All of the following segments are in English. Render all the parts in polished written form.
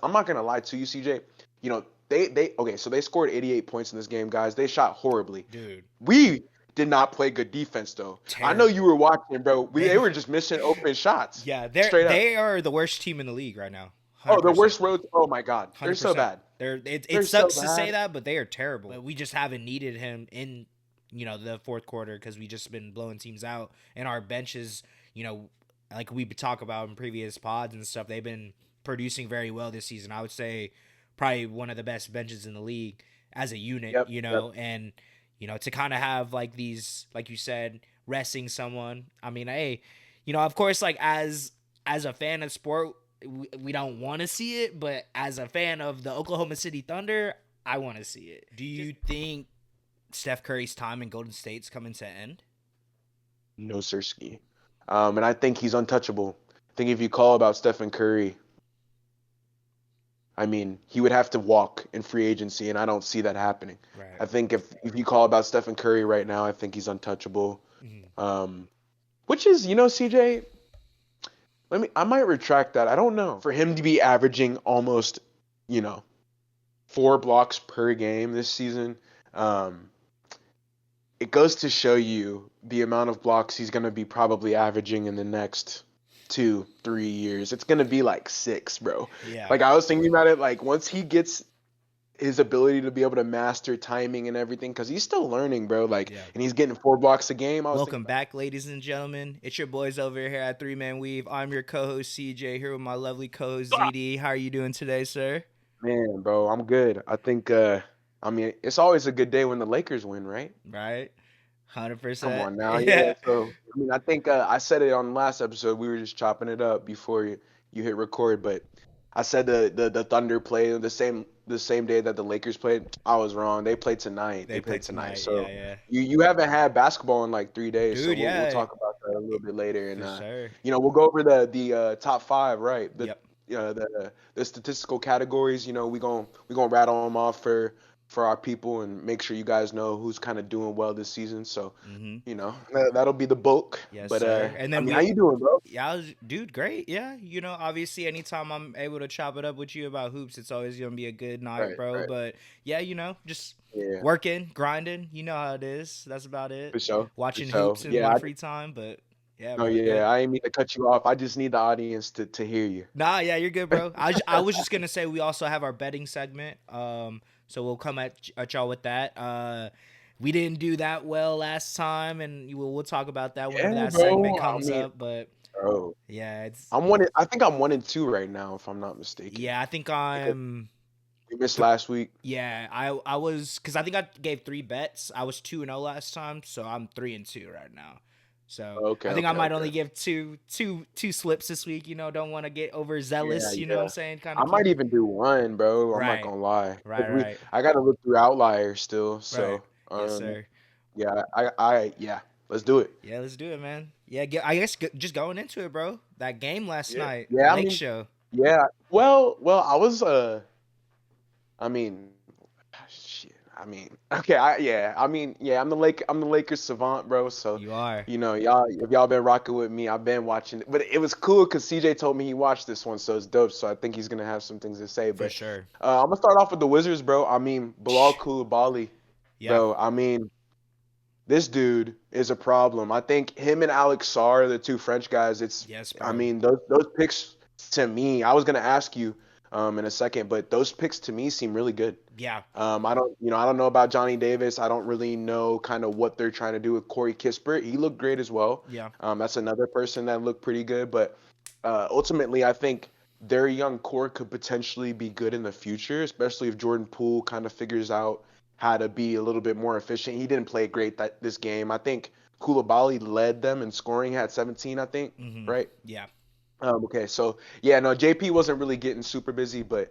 I'm not gonna lie to you, CJ. You know, so they scored 88 points in this game, guys. They shot horribly. Dude, We did not play good defense though. I know you terrible. were watching, bro. They They were just missing open shots. Yeah, Straight up. they are the worst team in the league right now. Oh, the 100%. worst roads. Oh my God. They're so 100%. bad. It They're so sucks to say bad. that, but they are terrible. But we just haven't needed him in the fourth quarter because we just been blowing teams out, and our benches, like we talk about in previous pods and stuff, they've been producing very well this season. I would say probably one of the best benches in the league as a unit, Yep. Yep. and to kind of have like these, like you said, resting someone. I mean, hey, of course, like as a fan of sport, we don't want to see it, but as a fan of the Oklahoma City Thunder, I want to see it. Do you think Steph Curry's time in Golden State's coming to an end? No sirski. And I think he's untouchable. I think if you call about Stephen Curry, I mean, he would have to walk in free agency, and I don't see that happening. Right. I think if you call about Stephen Curry right now, I think he's untouchable. Mhm. Which is, CJ, I might retract that. I don't know. For him to be averaging almost, you know, 4 blocks per game this season, it goes to show you the amount of blocks he's going to be probably averaging in the next 2-3 years. It's going to be like 6, bro. Yeah. Like I was thinking about it, like once he gets his ability to be able to master timing and everything, because he's still learning, bro. Like, Yeah. and he's getting 4 blocks a game. I was thinking Welcome back, ladies and gentlemen. It's your boys over here at Three Man Weave. I'm your co-host CJ here with my lovely co-host about, ZD. How are you doing today, sir? man, bro, I'm good. I think, I mean, it's always a good day when the Lakers win, right? Right? Come 100%. on now, yeah. Yeah. So, I mean, I think I said it on the last episode. We were just chopping it up before you hit record, but I said the Thunder play the same day that the Lakers played. I was wrong. They played tonight. They They play played tonight. tonight. Yeah, So yeah. you haven't had basketball in like 3 days. So Dude, we'll yeah. talk about that a little bit later, and For sure. we'll go over the top five, right? Yep. The statistical categories. We gonna rattle them off for our people and make sure you guys know who's kind of doing well this season. So Mm-hmm. that'll be the bulk. Yes, But sir. And I then mean, how we you doing, bro? Yeah, dude, great. Yeah, obviously, anytime I'm able to chop it up with you about hoops, it's always gonna be a good night, Right, bro. right. But yeah, just Yeah, working, grinding. You know how it is. That's about it. for sure, for Watching sure. hoops in Yeah, my free time, but yeah, no, bro, good. yeah. I ain't mean to cut you off. I just need the audience to hear you. Nah, yeah, you're good, bro. I was just gonna say we also have our betting segment. So we'll come at y'all with that. We didn't do that well last time, and we'll talk about that whenever Yeah, that segment bro. I comes mean, up. But bro, yeah, it's I think I'm 1-2 right now, if I'm not mistaken. yeah. I think Because I'm. we missed last week. Yeah, I was because I think I gave 3 bets. I was 2-0 last time, so I'm 3-2 right now. So Okay, I think I okay, might okay. only give two slips this week. Don't want to get Yeah, overzealous. You know what I'm yeah. saying? Kind I of might keep even do one, bro. I'm not right, gonna lie. 'Cause right, I gotta look through outliers still. right. So, Yes, sir. yeah, yeah. Let's do it. Yeah, let's do it, man. Yeah, I guess just going into it, bro. That game last Yeah, night, yeah. I Lake mean, Show. yeah. Well, I was I mean, shit. I mean, okay. Yeah. I mean, yeah. I'm the Lakers savant, bro. So, You are y'all, if y'all been rocking with me, I've been watching. But it was cool because CJ told me he watched this one, so it's dope. So I think he's gonna have some things to say. for But sure. I'm gonna start off with the Wizards, bro. I mean, Bilal Coulibaly, Yeah. bro. I mean, this dude is a problem. I think him and Alex Sarr, the two French guys. Yes, I bro. mean, those picks to me. I was gonna ask you in a second, but those picks to me seem really good. Yeah. I don't know about Johnny Davis. I don't really know kind of what they're trying to do with Corey Kispert. He looked great as well. Yeah. That's another person that looked pretty good. But ultimately, I think their young core could potentially be good in the future, especially if Jordan Poole kind of figures out how to be a little bit more efficient. He didn't play great this game. I think Koulibaly led them in scoring, had 17, I think, Mm-hmm. right? Yeah. Okay, so yeah, no, JP wasn't really getting super busy, but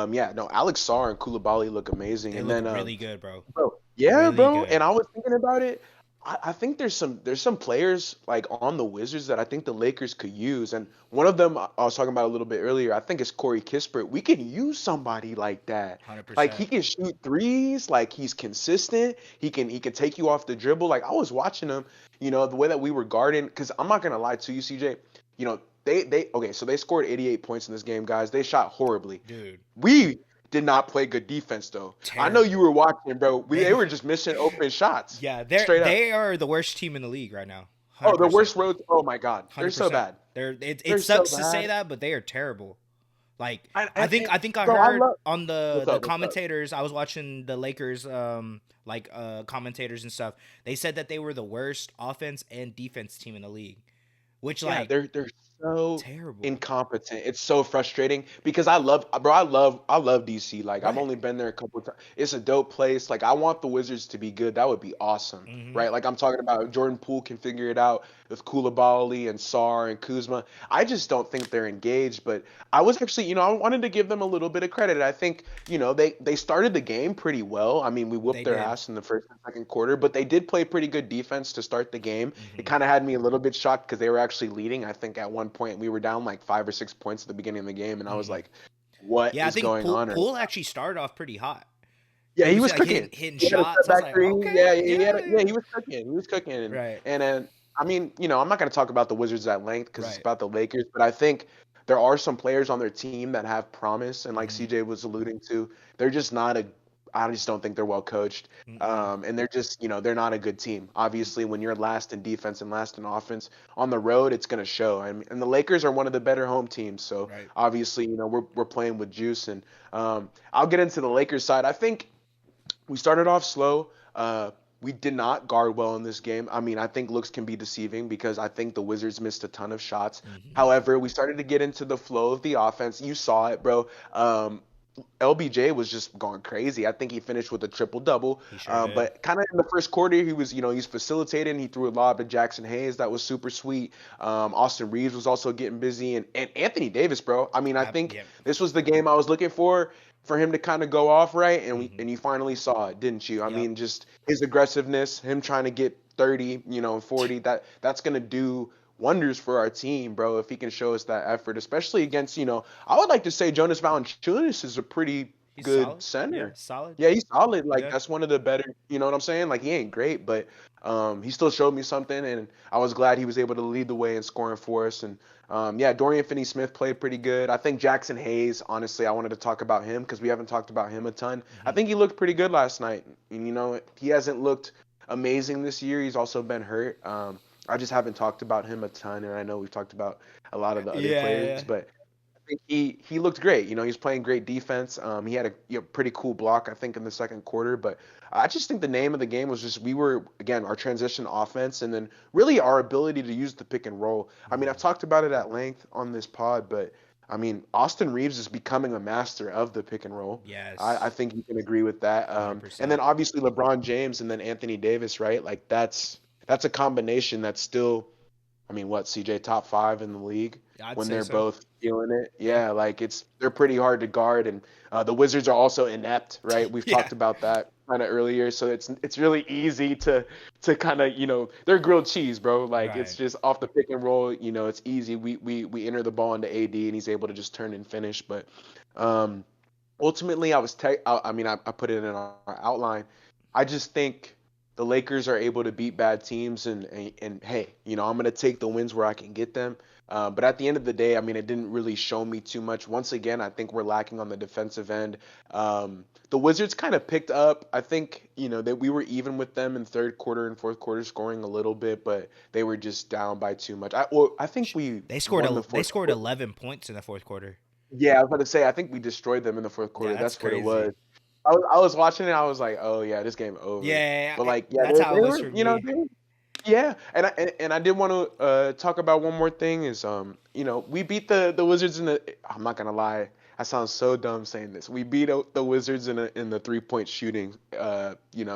yeah, no, Alex Sarr and Koulibaly look amazing, They and look then really good, bro. bro, yeah, Really bro, good. and I was thinking about it. I think there's some players like on the Wizards that I think the Lakers could use, and one of them I was talking about a little bit earlier. I think it's Corey Kispert. We could use somebody like that. Like 100%. he can shoot threes, like he's consistent. He can take you off the dribble. Like I was watching him, the way that we were guarding. Because I'm not gonna lie to you, CJ. You know they okay, so they scored 88 points in this game, guys. They shot horribly. Dude, We did not play good defense though. I know you terrible. were watching, bro. They They were just missing open shots. yeah, Straight up. they are the worst team in the league right now. Oh, the 100%. worst road. Oh my God. They're so 100%. bad. It They're so sucks to say bad. that, but they are terrible. Like And, I think I bro, I heard love on what's the up, what's up. commentators. I was watching the Lakers commentators and stuff. They said that they were the worst offense and defense team in the league, which Yeah, like they're so terrible. incompetent. It's so frustrating because I love DC. Like I've Right. only been there a couple of times. It's a dope place. Like I want the Wizards to be good. That would be awesome, Mhm. right? Like I'm talking about Jordan Poole can figure it out with Koulibaly and Sarr and Kuzma. I just don't think they're engaged. But I was actually, I wanted to give them a little bit of credit. I think, they started the game pretty well. I mean, we whooped They their did. ass in the first and second quarter, but they did play pretty good defense to start the game. It Mhm. kind of had me a little bit shocked because they were actually leading. I think at one point we were down like 5 or 6 points at the beginning of the game, and I was Mhm. like, "What Yeah, I is think going on?" Right Poole now? actually started off pretty hot. Yeah, He he was was like cooking. hitting He had a shots. step I was back like, three. okay, Yeah, yeah, yeah, yeah. he was cooking. He was cooking, Right. and then I mean, I'm not going to talk about the Wizards at length because it's Right. about the Lakers, but I think there are some players on their team that have promise, and like Mhm. CJ was alluding to, they're just not a. I just don't think they're well coached, Mm-mm. and they're just, they're not a good team. Obviously, when you're last in defense and last in offense on the road, it's going to show. And the Lakers are one of the better home teams, so Right. obviously, we're playing with juice, and I'll get into the Lakers side. I think we started off slow. We did not guard well in this game. I mean, I think looks can be deceiving because I think the Wizards missed a ton of shots. Mhm. However, we started to get into the flow of the offense. You saw it, bro. LBJ was just going crazy. I think he finished with a triple double. He sure did. But kind of in the first quarter, he was, he's facilitating. He threw a lob to Jackson Hayes that was super sweet. Austin Reeves was also getting busy, and Anthony Davis, bro. I mean, I think Yep. this was the game I was looking for him to kind of go off right, and Mhm. you finally saw it, didn't you? I Yep. mean, just his aggressiveness, him trying to get 30, 40. That's gonna do wonders for our team, bro, if he can show us that effort, especially against, I would like to say Jonas Valanciunas is a pretty He's good solid. Yeah, center. solid. Yeah, he's solid. Like Yeah. that's one of the better, you know what I'm saying? Like he ain't great, but he still showed me something, and I was glad he was able to lead the way in scoring for us. And yeah, Dorian Finney-Smith played pretty good. I think Jackson Hayes, honestly, I wanted to talk about him because we haven't talked about him a ton. I Mhm. think he looked pretty good last night. And, he hasn't looked amazing this year. He's also been hurt. I just haven't talked about him a ton, and I know we've talked about a lot of the other players, Yeah. but I think he looked great. He's playing great defense. He had a pretty cool block, I think, in the second quarter. But I just think the name of the game was just we were again our transition offense, and then really our ability to use the pick and roll. I mean, I've Mhm. talked about it at length on this pod, but I mean, Austin Reeves is becoming a master of the pick and roll. I Yes. think you can agree with that. And then 100%. obviously LeBron James and then Anthony Davis, right? Like that's a combination that's still I mean, what, CJ, top five in the league I'd when say they're so. both feeling it? Yeah. Yeah, like they're pretty hard to guard, and the Wizards are also inept, right? We've Yeah. talked about that kind of earlier, so it's really easy to kind of they're grilled cheese, bro. Like it's Right. just off the pick and roll, it's easy. We enter the ball into AD, and he's able to just turn and finish. But um, ultimately, I mean, I put it in our outline. I just think the Lakers are able to beat bad teams, and hey, I'm gonna take the wins where I can get them. But at the end of the day, I mean, it didn't really show me too much. Once again, I think we're lacking on the defensive end. The Wizards kind of picked up. I think that we were even with them in third quarter and fourth quarter, scoring a little bit, but they were just down by too much. I think we won the They fourth scored quarter. 11 points in the fourth quarter. Yeah, I was about to say, I think we destroyed them in the fourth Yeah, quarter. that's That's what it was. crazy. I was watching it. I was like, oh yeah, this game over. Yeah, But like, yeah, that's how it they was were, for me. yeah. And I did want to talk about one more thing is we beat the Wizards in the. I'm not gonna lie, I sound so dumb saying this. We beat the Wizards in the 3-point shooting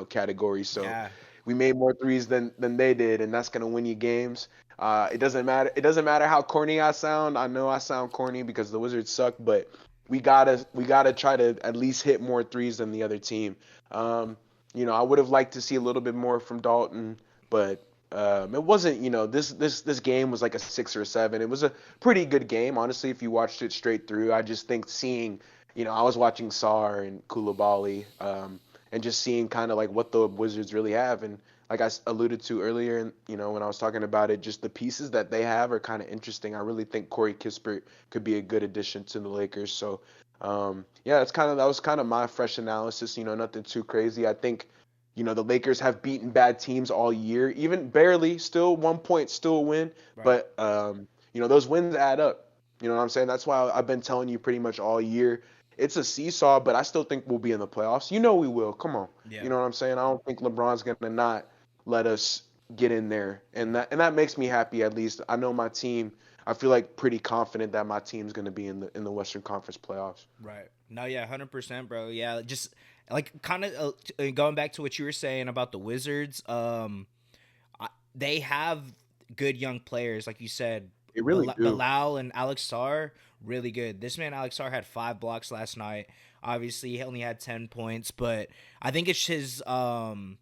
category. So Yeah. we made more threes than they did, and that's gonna win you games. It doesn't matter. It doesn't matter how corny I sound. I know I sound corny because the Wizards suck, but we gotta try to at least hit more threes than the other team. I would have liked to see a little bit more from Dalton, but it wasn't. This game was like a 6 or 7. It was a pretty good game, honestly. If you watched it straight through, I just think seeing, I was watching Sarr and Koulibaly, and just seeing kind of like what the Wizards really have, and like I alluded to earlier, when I was talking about it, just the pieces that they have are kind of interesting. I really think Corey Kispert could be a good addition to the Lakers. So, yeah, that was kind of my fresh analysis. Nothing too crazy. I think, the Lakers have beaten bad teams all year, even barely, still 1 point, still a win. Right. But, those wins add up. You know what I'm saying? That's why I've been telling you pretty much all year. It's a seesaw, but I still think we'll be in the playoffs. We will. Come on. Yeah. You know what I'm saying? I don't think LeBron's gonna not let us get in there, and that makes me happy. At least I know my team. I feel like pretty confident that my team's gonna be in the Western Conference playoffs. Right. No, yeah, 100%, bro. Yeah, just like kind of going back to what you were saying about the Wizards. They have good young players, like you said. They really do. Bilal and Alex Sarr, really good. This man, Alex Sarr, had 5 blocks last night. Obviously, he only had 10 points, but I think it's his. When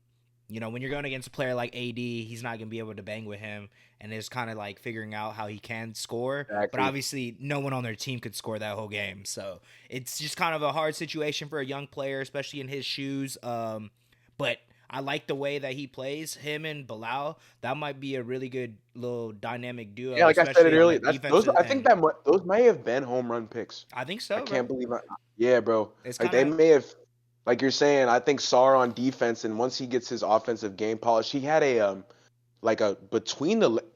you're going against a player like AD, he's not gonna be able to bang with him, and it's kind of like figuring out how he can score. But Exactly. obviously, no one on their team could score that whole game, so it's just kind of a hard situation for a young player, especially in his shoes. But I like the way that he plays. Him and Bilal, that might be a really good little dynamic Yeah, duo, like I said it especially on the earlier, that's those. defensive I think end. that those may have been home run picks. I think I so, bro. can't believe yeah, bro. It's Like kind they of may have, like you're saying. I think Sarr on defense, and once he gets his offensive game polished, he had like a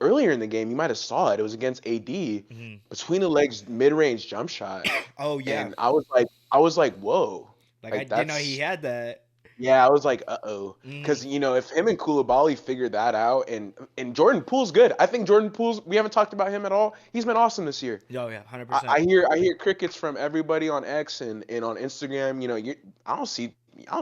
earlier in the game. You might have saw it. It was against AD, mhm. between the legs mid range jump shot, Oh yeah, and I was like, whoa, like I like didn't know he that's had that. yeah. I was like, uh-oh, because Mm. if him and Koulibaly figured that out, and Jordan Poole's good. I think Jordan Poole's. We haven't talked about him at all. He's been awesome this year. Oh yeah, 100%. I hear crickets from everybody on X and on Instagram. I don't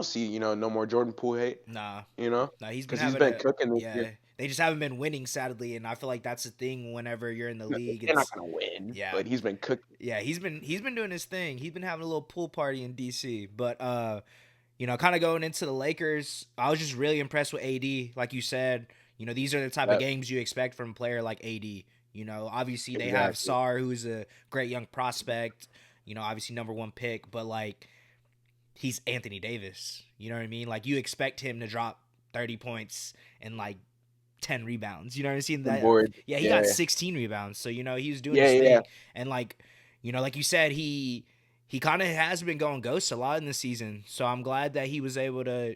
see no more Jordan Poole hate. Nah, nah, he's been Because he's having been a cooking this yeah. year. They just haven't been winning, sadly, and I feel like that's the thing. Whenever you're in the No, league, they're not it's gonna win, yeah, but he's been cooking. yeah. He's been doing his thing. He's been having a little pool party in DC. But kind of going into the Lakers, I was just really impressed with AD. Like you said, these are the type of Yep, games you expect from a player like AD. Obviously they have exactly. Sar, who's a great young prospect. Obviously number 1 pick, but like he's Anthony Davis. You know what I mean? Like you expect him to drop 30 points and like 10 rebounds. You know what I'm saying? And That board. yeah, he got Yeah, 16 rebounds. So he was doing yeah, his yeah. Yeah. thing, and like you said, he kind of has been going ghost a lot in the season. So I'm glad that he was able to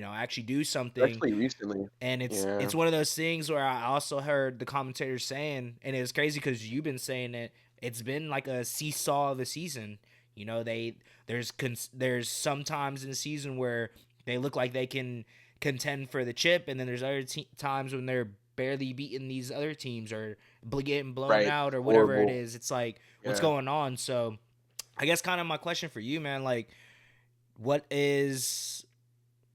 actually do something. Especially recently. And it's Yeah, it's one of those things where I also heard the commentators saying, and it's crazy because you've been saying it. It's been like a seesaw of a season. There's sometimes in the season where they look like they can contend for the chip, and then there's other times when they're barely beating these other teams or getting blown right. out or whatever it Horrible. is. It's like what's Yeah. going on. So I guess kind of my question for you, man, like what is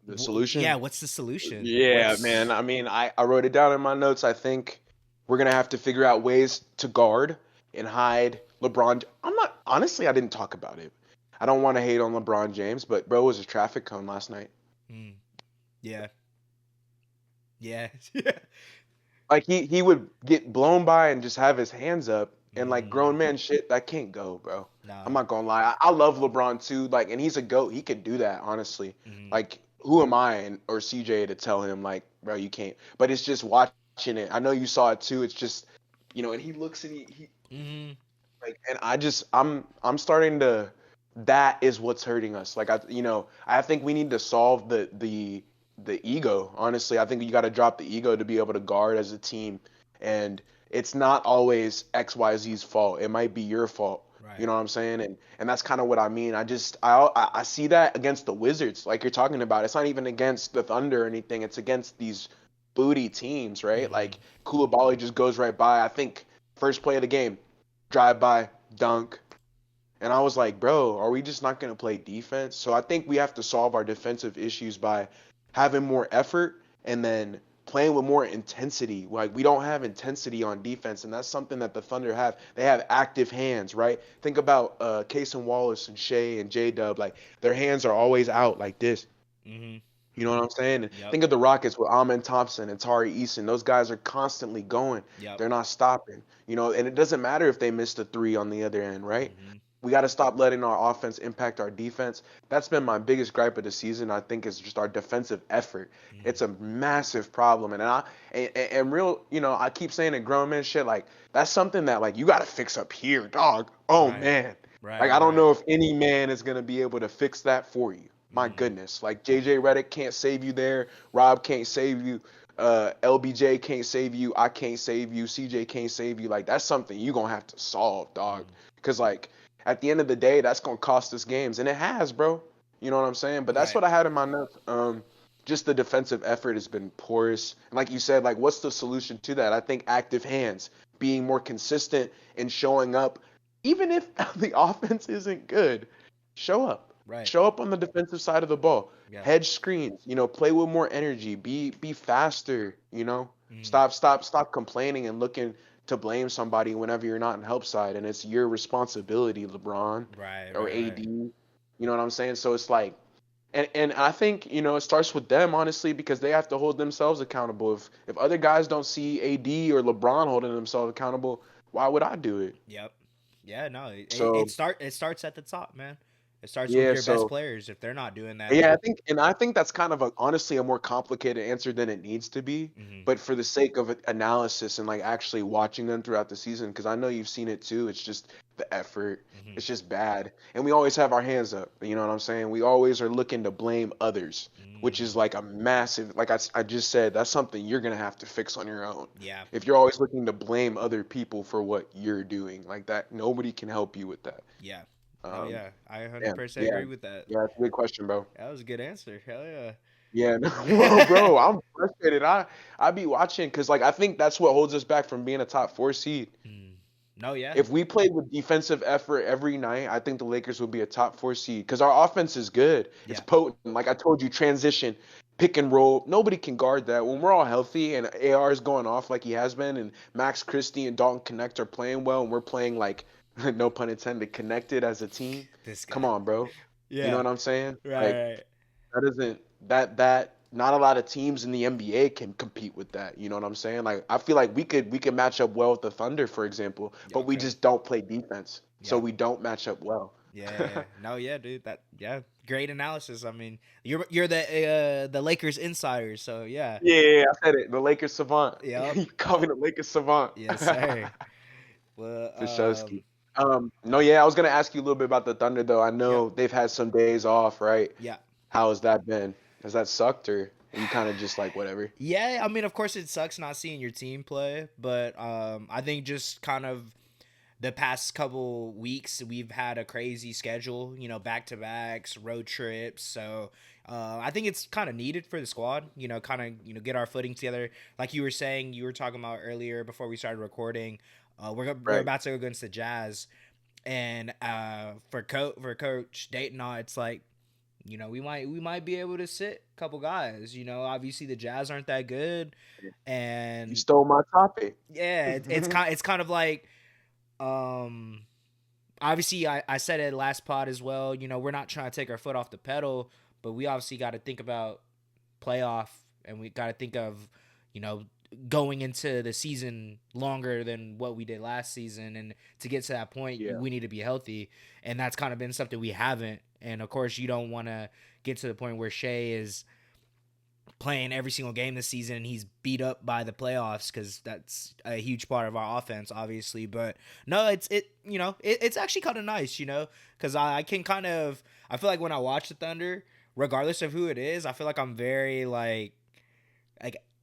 The yeah, solution. what's the solution? Yeah, man. What's I mean, I wrote it down in my notes. I think we're gonna have to figure out ways to guard and hide LeBron. I'm not honestly. I didn't talk about it. I don't want to hate on LeBron James, but bro was a traffic cone last night. mm, yeah. Yeah. Yeah. Like he would get blown by and just have his hands up and like Mm, grown man shit. That can't go, bro. I'm no. not gonna lie. I love LeBron too. Like, and he's a goat. He could do that, honestly. Mm, Like, who am I or CJ to tell him like, bro, you can't. But it's just watching it. I know you saw it too. It's just, and he looks and he mm, like, and I'm starting to. That is what's hurting us. Like I think we need to solve the ego. Honestly, I think you got to drop the ego to be able to guard as a team, and it's not always XYZ's fault. It might be your fault. You right. know what I'm saying? And that's kind of what I mean. I see that against the Wizards, like you're talking about. It's not even against the Thunder or anything. It's against these booty teams, right? Mm, Like Koulibaly just goes right by. I think first play of the game, drive by, dunk. And I was like, bro, are we just not going to play defense? So I think we have to solve our defensive issues by having more effort and then playing with more intensity. Like we don't have intensity on defense, and that's something that the Thunder have. They have active hands, right? Think about Cason Wallace and Shea and J Dub. Like their hands are always out like this. mm, You know what I'm saying? And yep. think of the Rockets with Amen Thompson and Tari Eason. Those guys are constantly going. Yep. They're not stopping. And it doesn't matter if they missed a three on the other end, right? Mm-hmm. We got to stop letting our offense impact our defense. That's been my biggest gripe of the season. I think is just our defensive effort. It's a massive problem, and real, I keep saying it, grown man shit. Like that's something that like you got to fix up here, dog. Oh Right. man, like Right. I don't Right. know if any man is gonna be able to fix that for you. My Mm. goodness, like JJ Redick can't save you there. Rob can't save you. LBJ can't save you. I can't save you. CJ can't save you. Like that's something you gonna have to solve, dog. Mm. Cause like at the end of the day, that's gonna cost us games, and it has, bro. You know what I'm saying? But that's Right. what I had in my notes. Just the defensive effort has been porous. And like you said, like what's the solution to that? I think active hands, being more consistent and showing up, even if the offense isn't good, show up. Right. Show up on the defensive side of the ball. Yeah. Hedge screens, play with more energy. Be faster. Mm. Stop complaining and looking to blame somebody whenever you're not in help side and it's your responsibility, LeBron Right. or Right. Right. AD. You know what I'm saying? So it's like and I think, it starts with them honestly because they have to hold themselves accountable. If other guys don't see AD or LeBron holding themselves accountable, why would I do it? Yep. Yeah. No. So, It starts at the top, man. It starts with yeah, your best so players. If they're not doing that, yeah, then. I think that's kind of honestly a more complicated answer than it needs to be. Hmm. But for the sake of analysis and like actually watching them throughout the season, because I know you've seen it too, it's just the effort. Hmm. It's just bad, and we always have our hands up. You know what I'm saying? We always are looking to blame others, which is Hmm. like a massive. Like I just said, that's something you're gonna have to fix on your own. Yeah. If you're always looking to blame other people for what you're doing, like that, nobody can help you with that. Yeah. No. Um, Yeah. I yeah, 100% yeah, agree with that. yeah. That's a good question, bro. That was a good answer. Hell yeah. Yeah, no, well, bro, I'm frustrated. I be watching because like I think that's what holds us back from being a top four seed. Mm. No. Yeah. If we played with defensive effort every night, I think the Lakers would be a top four seed because our offense is good. It's Yeah. potent. Like I told you, transition, pick and roll. Nobody can guard that. When we're all healthy and AR is going off like he has been, and Max Christie and Dalton Connect are playing well, and we're playing like, no pun intended, connected as a team. This Come guy. on, bro. You know Yeah. what I'm saying? Like Right. Right. that isn't that not a lot of teams in the NBA can compete with that. You know what I'm saying? Like I feel like we could match up well with the Thunder, for example, Yeah. but we Okay. just don't play defense. So Yeah. we don't match up well. Yeah, yeah, yeah. No, yeah, dude. That yeah, great analysis. I mean, you're the Lakers insider, so yeah. Yeah, I said it. The Lakers savant. Yep. You call me the Lakers savant. Yes, sir. Well, For Shosky. No, yeah, I was gonna ask you a little bit about the Thunder though. I yep. know they've had some days off, right? Yeah. How has that been? Has that sucked or are you kind of just like whatever? Yeah, I mean, of course, it sucks not seeing your team play, but I think just kind of the past couple weeks we've had a crazy schedule, back to backs, road trips. So I think it's kind of needed for the squad, kind of get our footing together. Like you were saying, you were talking about earlier before we started recording. We're Right. about to go against the Jazz, and for Coach Dayton, it's like we might be able to sit a couple guys. Obviously the Jazz aren't that good, You and stole my topic. yeah, it's kind of like um obviously I said it last pod as well. We're not trying to take our foot off the pedal, but we obviously got to think about playoff, and we got to think of you know going into the season longer than what we did last season, and to get to that point Yeah. we need to be healthy, and that's kind of been something we haven't. And of course you don't want to get to the point where Shea is playing every single game this season and he's beat up by the playoffs, because that's a huge part of our offense obviously. But no, it's actually kind of nice, because I can kind of, I feel like when I watch the Thunder, regardless of who it is, I feel like I'm very like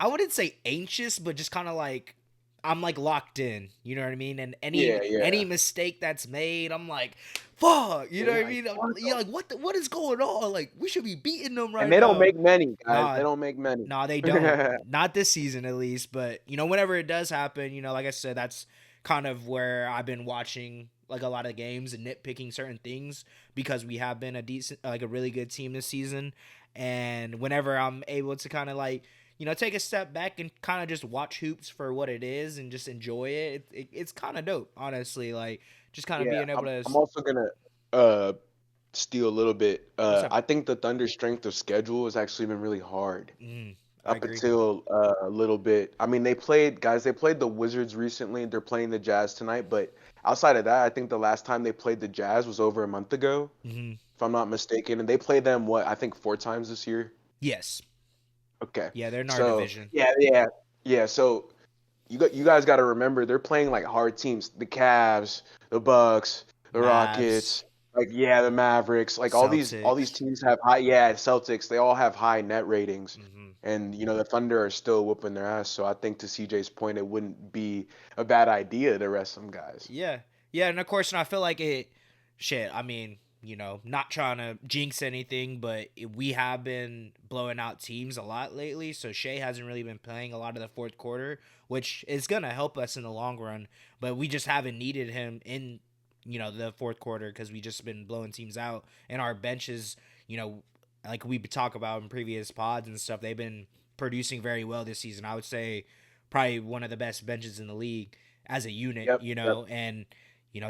I wouldn't say anxious, but just kind of like I'm like locked in, you know what I mean? And Yeah, any yeah. mistake that's made, I'm like, fuck, you know You're what I like, mean? what You're like, what is going on? Like, we should be beating them and right they don't now. make many, guys. Nah, They don't make many. nah, they don't. Not this season, at least. But whenever it does happen, like I said, that's kind of where I've been watching like a lot of games and nitpicking certain things, because we have been a decent, like a really good team this season. And whenever I'm able to kind of like take a step back and kind of just watch hoops for what it is and just enjoy it's kind of dope, honestly. Like just kind of Yeah, being able to. I'm also gonna uh steal a little bit. What's up? I think the Thunder strength of schedule has actually been really hard. Mm. I up agree. until a little bit. I mean, they played the Wizards recently. They're playing the Jazz tonight, but outside of that, I think the last time they played the Jazz was over a month ago, Hmm. if I'm not mistaken. And they played them what I think 4 times this year. Yes. Okay, Yeah, they're in our so division. yeah. So you guys got to remember they're playing like hard teams. The Cavs, the Bucks, the Mavs, Rockets, like yeah, the Mavericks. Like all these Celtics. teams have high Celtics. They all have high net ratings. Hmm. And the Thunder are still whooping their ass. So I think to CJ's point, it wouldn't be a bad idea to rest some guys. Yeah. Yeah, and of course, and I feel like it. Shit, I mean, not trying to jinx anything, but we have been blowing out teams a lot lately. So Shea hasn't really been playing a lot of the fourth quarter, which is gonna help us in the long run. But we just haven't needed him in, the fourth quarter because we just been blowing teams out, and our benches, you know, like we talk about in previous pods and stuff, they've been producing very well this season. I would say probably one of the best benches in the league as a unit, Yep. Yep. and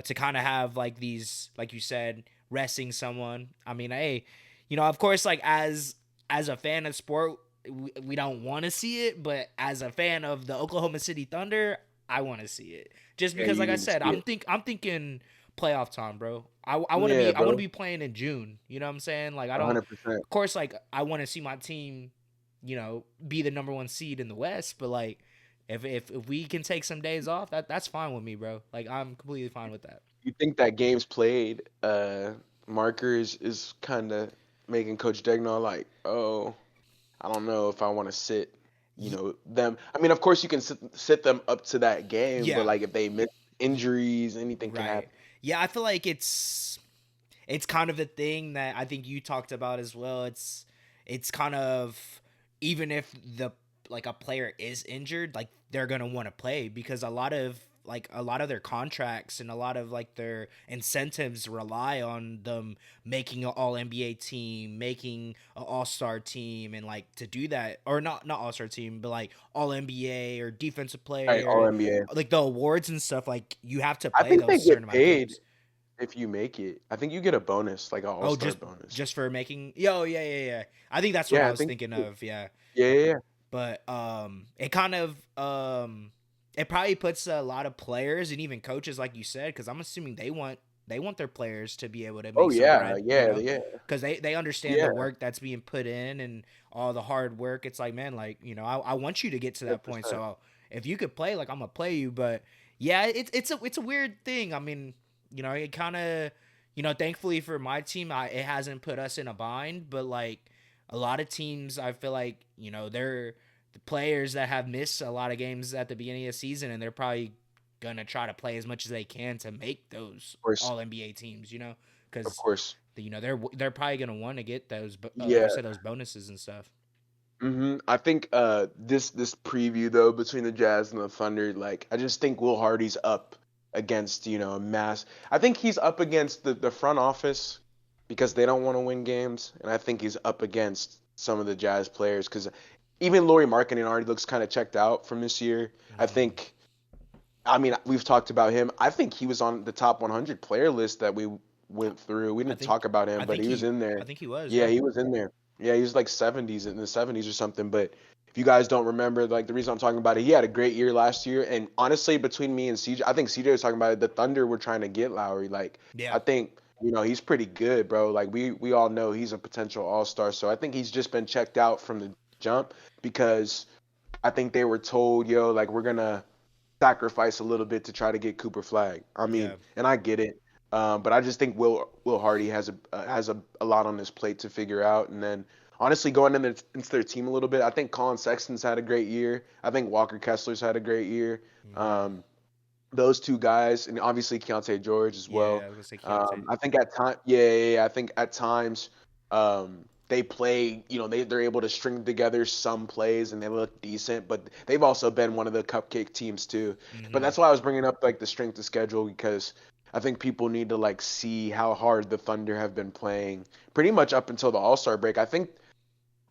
to kind of have like these, like you said, resting someone. I mean, hey, of course, like as a fan of sport, we don't want to see it, but as a fan of the Oklahoma City Thunder, I want to see it. Just Yeah, because, you like I need to said, see it. I'm thinking playoff time, bro. I want to Yeah, be I want to bro. be playing in June. You know what I'm saying? Like I don't. 100%. Of course, like I want to see my team, be the number one seed in the West, but like if we can take some days off, that's fine with me, bro. Like I'm completely fine with that. You think that games played markers is kind of making Coach Degnaw like, oh, I don't know if I want to sit, them. I mean, of course you can sit them up to that game, but Yeah, like if they miss injuries, anything can right. happen. Yeah, I feel like it's kind of the thing that I think you talked about as well. It's kind of, even if the like a player is injured, like they're gonna want to play because a lot of their contracts and a lot of like their incentives rely on them making an all NBA team, making an all star team, and like to do that, or not all star team, but like all NBA or defensive Right, all player, NBA. like the awards and stuff. Like you have to I play think they those certain get amount of paid games. if you make it. I think you get a bonus, like an Oh, all-star just bonus. just for making. Yo, yeah, yeah, yeah. I think that's what Yeah, I I was think. thinking of. Yeah, Yeah, yeah, yeah. but it kind of it probably puts a lot of players and even coaches, like you said, because I'm assuming they want their players to be able to Oh make some yeah, bread, yeah, yeah, because they understand the yeah. work that's being put in and all the hard work. It's like, man, like I want you to get to that point. 100%. So if you could play, like I'm gonna play you. But yeah, it's a weird thing. I mean, it kind of, thankfully for my team, it hasn't put us in a bind. But like a lot of teams, I feel like they're the players that have missed a lot of games at the beginning of the season, and they're probably gonna try to play as much as they can to make those Of course, All NBA teams. of Because course. they're probably gonna want to get those, like you Yeah. said, those bonuses and stuff. I think this preview though between the Jazz and the Thunder, like I just think Will Hardy's up against, a mass. I think he's up against the front office because they don't want to win games, and I think he's up against some of the Jazz players because even Lauri Markkanen already looks kind of checked out from this year. I Mm-hmm. think. I mean, we've talked about him. I think he was on the top 100 player list that we went through. We I didn't think talk about I him, but think he was he in I there. think he was, Yeah, yeah. he was in there. Yeah, he was like 70s in the 70s or something. But if you guys don't remember, like the reason I'm talking about it, he had a great year last year. And honestly, between me and CJ, I think CJ was talking about it. The Thunder were trying to get Lowry. Like Yeah. I think he's pretty good, bro. Like we all know he's a potential All Star. So I think he's just been checked out from the jump because I think they were told, yo, like we're gonna sacrifice a little bit to try to get Cooper Flag. I mean, Yeah. and I get it, but I just think Will Hardy has a lot on his plate to figure out. And then honestly, going into their team a little bit, I think Colin Sexton's had a great year. I think Walker Kessler's had a great year. Mm-hmm. Um, those two guys, and obviously Keontae George as Yeah, well. I was gonna say Keontae. I think at time, yeah, I think at times, they play, they're able to string together some plays and they look decent, but they've also been one of the cupcake teams too. But Mm-hmm. that's why I was bringing up like the strength of schedule because I think people need to like see how hard the Thunder have been playing pretty much up until the All-Star break. I think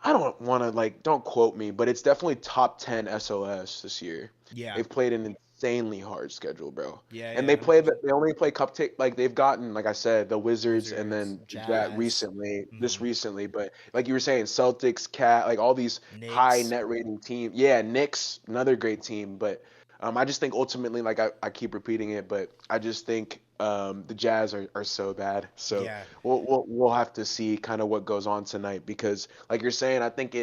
I don't want to like don't quote me, but it's definitely top 10 SOS this year. Yeah. They've played an insanely hard schedule, bro. Yeah, And yeah, they only play like they've gotten, like I said, the Wizards and Wizards, then that Jazz, recently, just mm-hmm. recently, but like you were saying, Celtics, Cat, like all these high Knicks. net rating teams. Yeah, Knicks, another great team, but I just think ultimately, like I keep repeating it, but I just think the Jazz are so bad. So Yeah, we'll have to see kind of what goes on tonight because, like you're saying, I think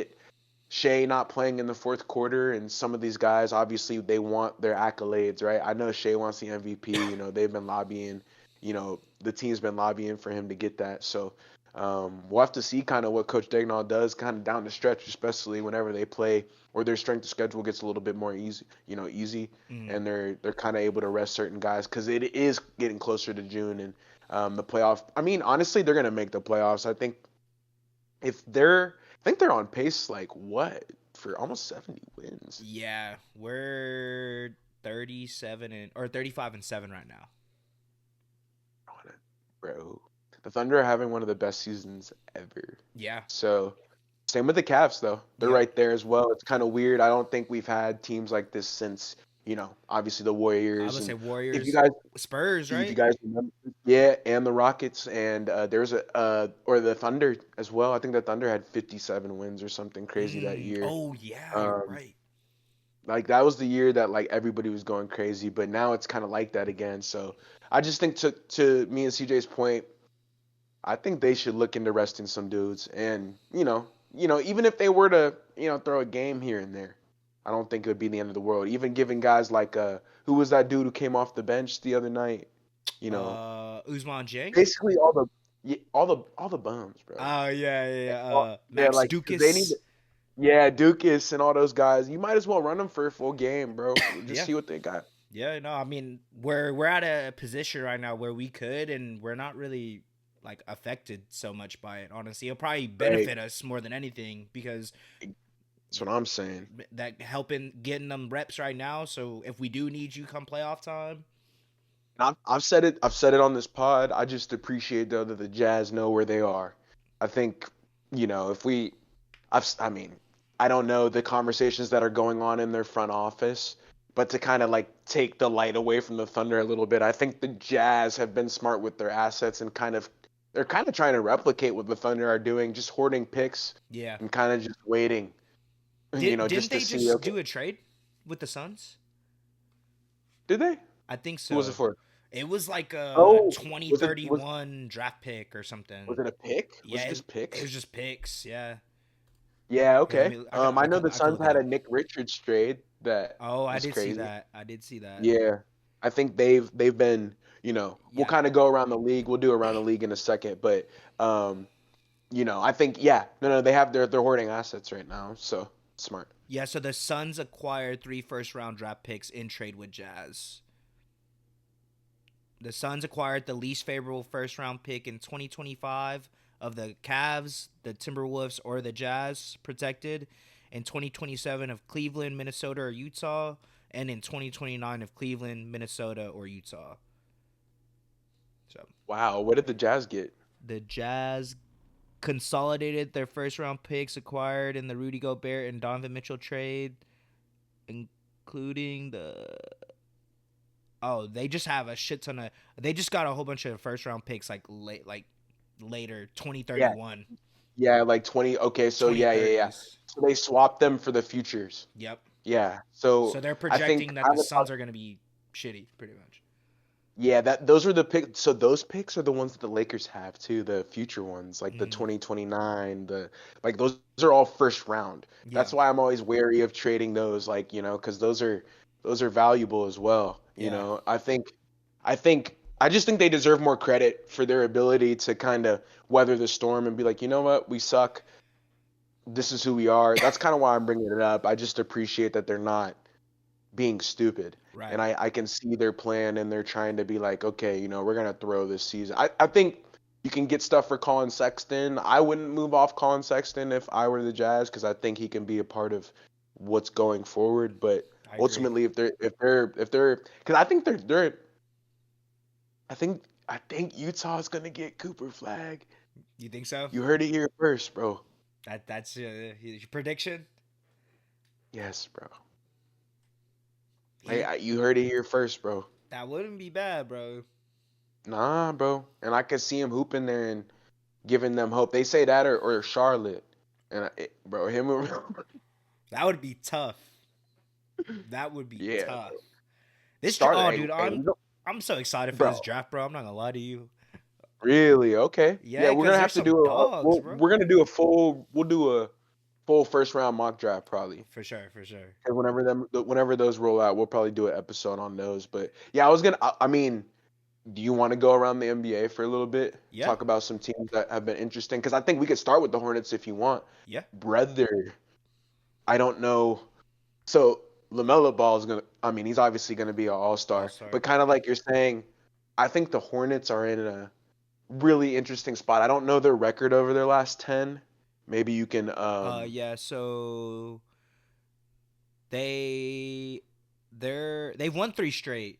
Shea not playing in the fourth quarter, and some of these guys, obviously, they want their accolades, right? I know Shea wants the MVP. They've been lobbying. The team's been lobbying for him to get that. So we'll have to see kind of what Coach Dagnall does kind of down the stretch, especially whenever they play or their strength of schedule gets a little bit more easy, mm, and they're kind of able to rest certain guys because it is getting closer to June and the playoff. I mean, honestly, they're gonna make the playoffs. I think they're on pace like what for almost 70 wins. yeah. We're 37 and or 35-7 right now. On it, bro. The Thunder are having one of the best seasons ever. Yeah. So same with the Cavs though. They're Yep. right there as well. It's kind of weird. I don't think we've had teams like this since, obviously the I Warriors would say and if you Warriors, guys Spurs, if you right? guys remember, yeah, and the Rockets and there's or the Thunder as well. I think the Thunder had 57 wins or something crazy that year. Oh yeah, you're Um, right. Like that was the year that like everybody was going crazy, but now it's kind of like that again. So I just think to me and CJ's point, I think they should look into resting some dudes, and even if they were to throw a game here and there, I don't think it would be the end of the world. Even giving guys like who was that dude who came off the bench the other night? You know, Usman Jang. basically all the bums, bro. Oh yeah, yeah, yeah. Yeah, Max like 'cause they need. Dukas. Yeah, Dukas and all those guys. You might as well run them for a full game, bro. Just Yeah, see what they got. yeah. No, I mean we're at a position right now where we could, and we're not really like affected so much by it. Honestly, it'll probably Right. benefit us more than anything because That's what I'm saying. that helping getting them reps right now. So if we do need you come playoff time, I've said it. I've said it on this pod. I just appreciate though that the Jazz know where they are. I think, if I mean, I don't know the conversations that are going on in their front office, but to kind of like take the light away from the Thunder a little bit, I think the Jazz have been smart with their assets and they're kind of trying to replicate what the Thunder are doing, just hoarding picks yeah. and kind of just waiting, Didn't just to they see. just Okay, do a trade with the Suns? did they? I think Who was it so. for? It was like a Oh, twenty was it thirty was one draft pick or something. was it a pick? Was Yeah, it just it was picks? just picks. Yeah. Yeah, Here, let okay. me. I know the I could Suns look it had a up. Nick Richards trade that Oh, I was did see crazy. that. I did see that. Yeah. I think they've been, we'll Yeah. kind of go around the league. We'll do around the league in a second, but I think yeah, no, they have they're hoarding assets right now, so smart. Yeah. So the Suns acquired 3 first round draft picks in trade with Jazz. The Suns acquired the least favorable first round pick in 2025 of the Cavs, the Timberwolves, or the Jazz protected, in 2027 of Cleveland, Minnesota, or Utah, and in 2029 of Cleveland, Minnesota, or Utah. So Wow, what did the Jazz get? the Jazz consolidated their first round picks acquired in the Rudy Gobert and Donovan Mitchell trade, including the they just have a shit ton of they just got a whole bunch of first round picks like later Yeah, 2031 yeah, like 20. Okay, so yeah, yeah, yeah. 2030s. So they swapped them for the futures. Yep. Yeah. So So they're I think projecting that I the would. Suns are going to be shitty pretty much. Yeah, those are the picks. So those picks are the ones that the Lakers have too, the future ones, like the Mm, 2029, like those are all first round. yeah. That's why I'm always wary of trading those, like, because those are valuable as well. Yeah. I just think they deserve more credit for their ability to kind of weather the storm and be like, you know what, we suck. This is who we are. That's kind of why I'm bringing it up. I just appreciate that they're not being stupid. And Right. I can see their plan and they're trying to be like, okay, we're gonna throw this season. I think you can get stuff for Colin Sexton. I wouldn't move off Colin Sexton if I were the Jazz because I think he can be a part of what's going forward. But I agree. ultimately, if they're because I think Utah is gonna get Cooper Flag. You think so? You heard it here first, bro. That's your prediction. Yes, bro. He You heard it here first, bro. that wouldn't be bad, bro. Nah, bro. And I could see him hooping there and giving them hope. They say that or Charlotte. And bro, him. That would be tough. That would be Yeah, tough. This starter. oh, Hey, dude, hey, I'm so excited for bro. this draft, bro. I'm not gonna lie to you. Really? Okay. Yeah, Yeah, we're because gonna there's have to some do dogs, bro. we're gonna do a full. We'll do a full first round mock draft probably. For sure, for sure. And whenever those roll out, we'll probably do an episode on those. But yeah, I mean, do you want to go around the NBA for a little bit? Yeah, Talk about some teams that have been interesting? Because I think we could start with the Hornets if you want. yeah. Brother, I don't know. So LaMelo Ball is gonna. I mean, he's obviously gonna be an All All Star. star. But kind of like you're saying, I think the Hornets are in a really interesting spot. I don't know their record over their last 10. Maybe you can. Yeah. So they they've won 3 straight.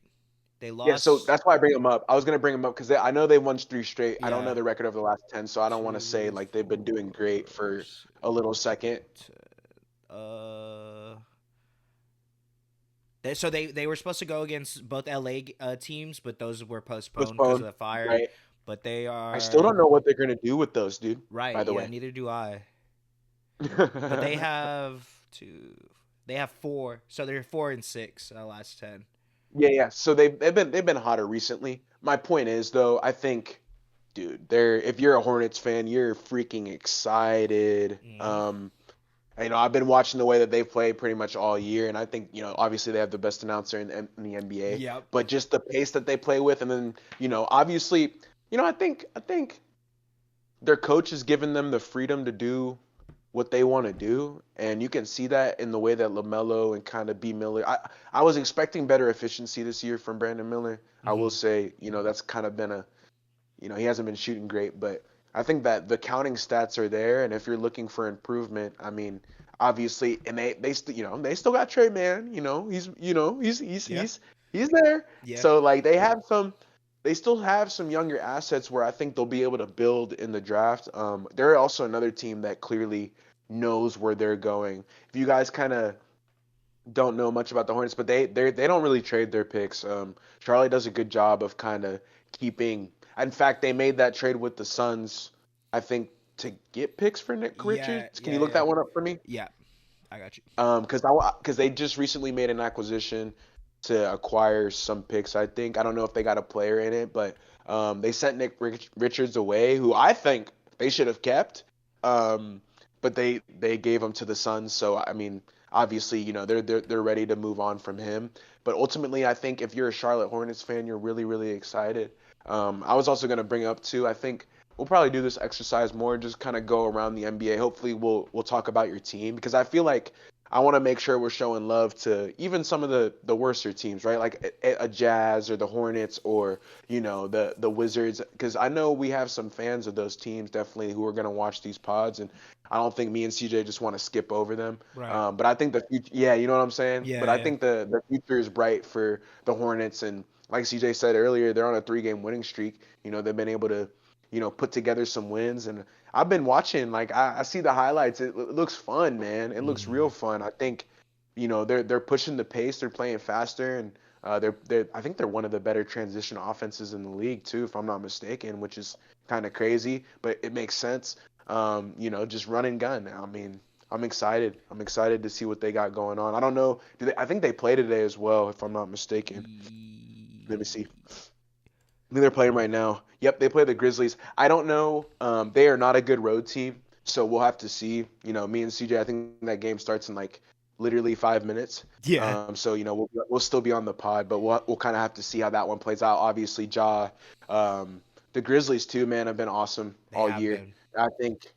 They Yeah, so lost. that's why I bring them up. I was gonna bring them up because I know they won 3 straight. I don't know Yeah. the record of the last 10, so I don't want to say Two, like they've been doing great 4, for 6, a little second. 10. So they were supposed to go against both LA teams, but those were postponed because of Postponed, the fire. right? But they I still are don't know what they're gonna do with those, dude. right. By the Yeah, way. neither do I. But they have two. They have 4. So they're 4-6 last 10. Yeah. So they've been hotter recently. My point is though, I think, dude, they're if you're a Hornets fan, you're freaking excited. Hmm. I've been watching the way that they play pretty much all year, and I think, obviously they have the best announcer in the NBA, Yep. but just the pace that they play with, and then, obviously, I think their coach has given them the freedom to do what they want to do, and you can see that in the way that LaMelo and kind of B Miller. I was expecting better efficiency this year from Brandon Miller. I will Hmm. say, that's kind of been he hasn't been shooting great, but I think that the counting stats are there, and if you're looking for improvement, I mean, obviously, and they still got Trey Man, Yeah. he's there. Yeah. So like they still have some younger assets where I think they'll be able to build in the draft. They're also another team that clearly knows where they're going. If you guys kind of don't know much about the Hornets, but they don't really trade their picks. Charlie does a good job of kind of keeping. In fact, they made that trade with the Suns, I think, to get picks for Nick Yeah. Richards. Can Yeah. you look Yeah. that one up for me? Yeah. I got you. Because they just recently made an acquisition to acquire some picks. I think I don't know if they got a player in it, but they sent Richards away, who I think they should have kept. Um, but they gave him to the Suns, so I mean, obviously, they're ready to move on from him. But ultimately, I think if you're a Charlotte Hornets fan, you're really really excited. I was also gonna bring up too. I think we'll probably do this exercise more, just kind of go around the NBA. Hopefully, we'll talk about your team because I feel like I want to make sure we're showing love to even some of the worser teams, right? Like a Jazz or the Hornets or the Wizards, because I know we have some fans of those teams definitely who are gonna watch these pods, and I don't think me and CJ just want to skip over them. Right. But I think the future, yeah, you know what I'm saying. Yeah. But I Yeah. think the future is bright for the Hornets, and like CJ said earlier, they're on a 3-game winning streak. They've been able to put together some wins, and I've been watching. Like I see the highlights. It looks fun, man. It looks real Hmm. fun. I think, they're pushing the pace. They're playing faster, and they're I think they're one of the better transition offenses in the league too, if I'm not mistaken, which is kind of crazy, but it makes sense. Just run and gun. I mean, I'm excited. I'm excited to see what they got going on. I don't know. I think they play today as well, if I'm not mistaken. Let me see. I think they're playing right now. Yep, they play the Grizzlies. I don't know. They are not a good road team, so we'll have to see. Me and CJ, I think that game starts in like literally 5 minutes. Yeah. So we'll still be on the pod, but we'll kind of have to see how that one plays out. Obviously, the Grizzlies too, man, have been awesome They all have year. been. I think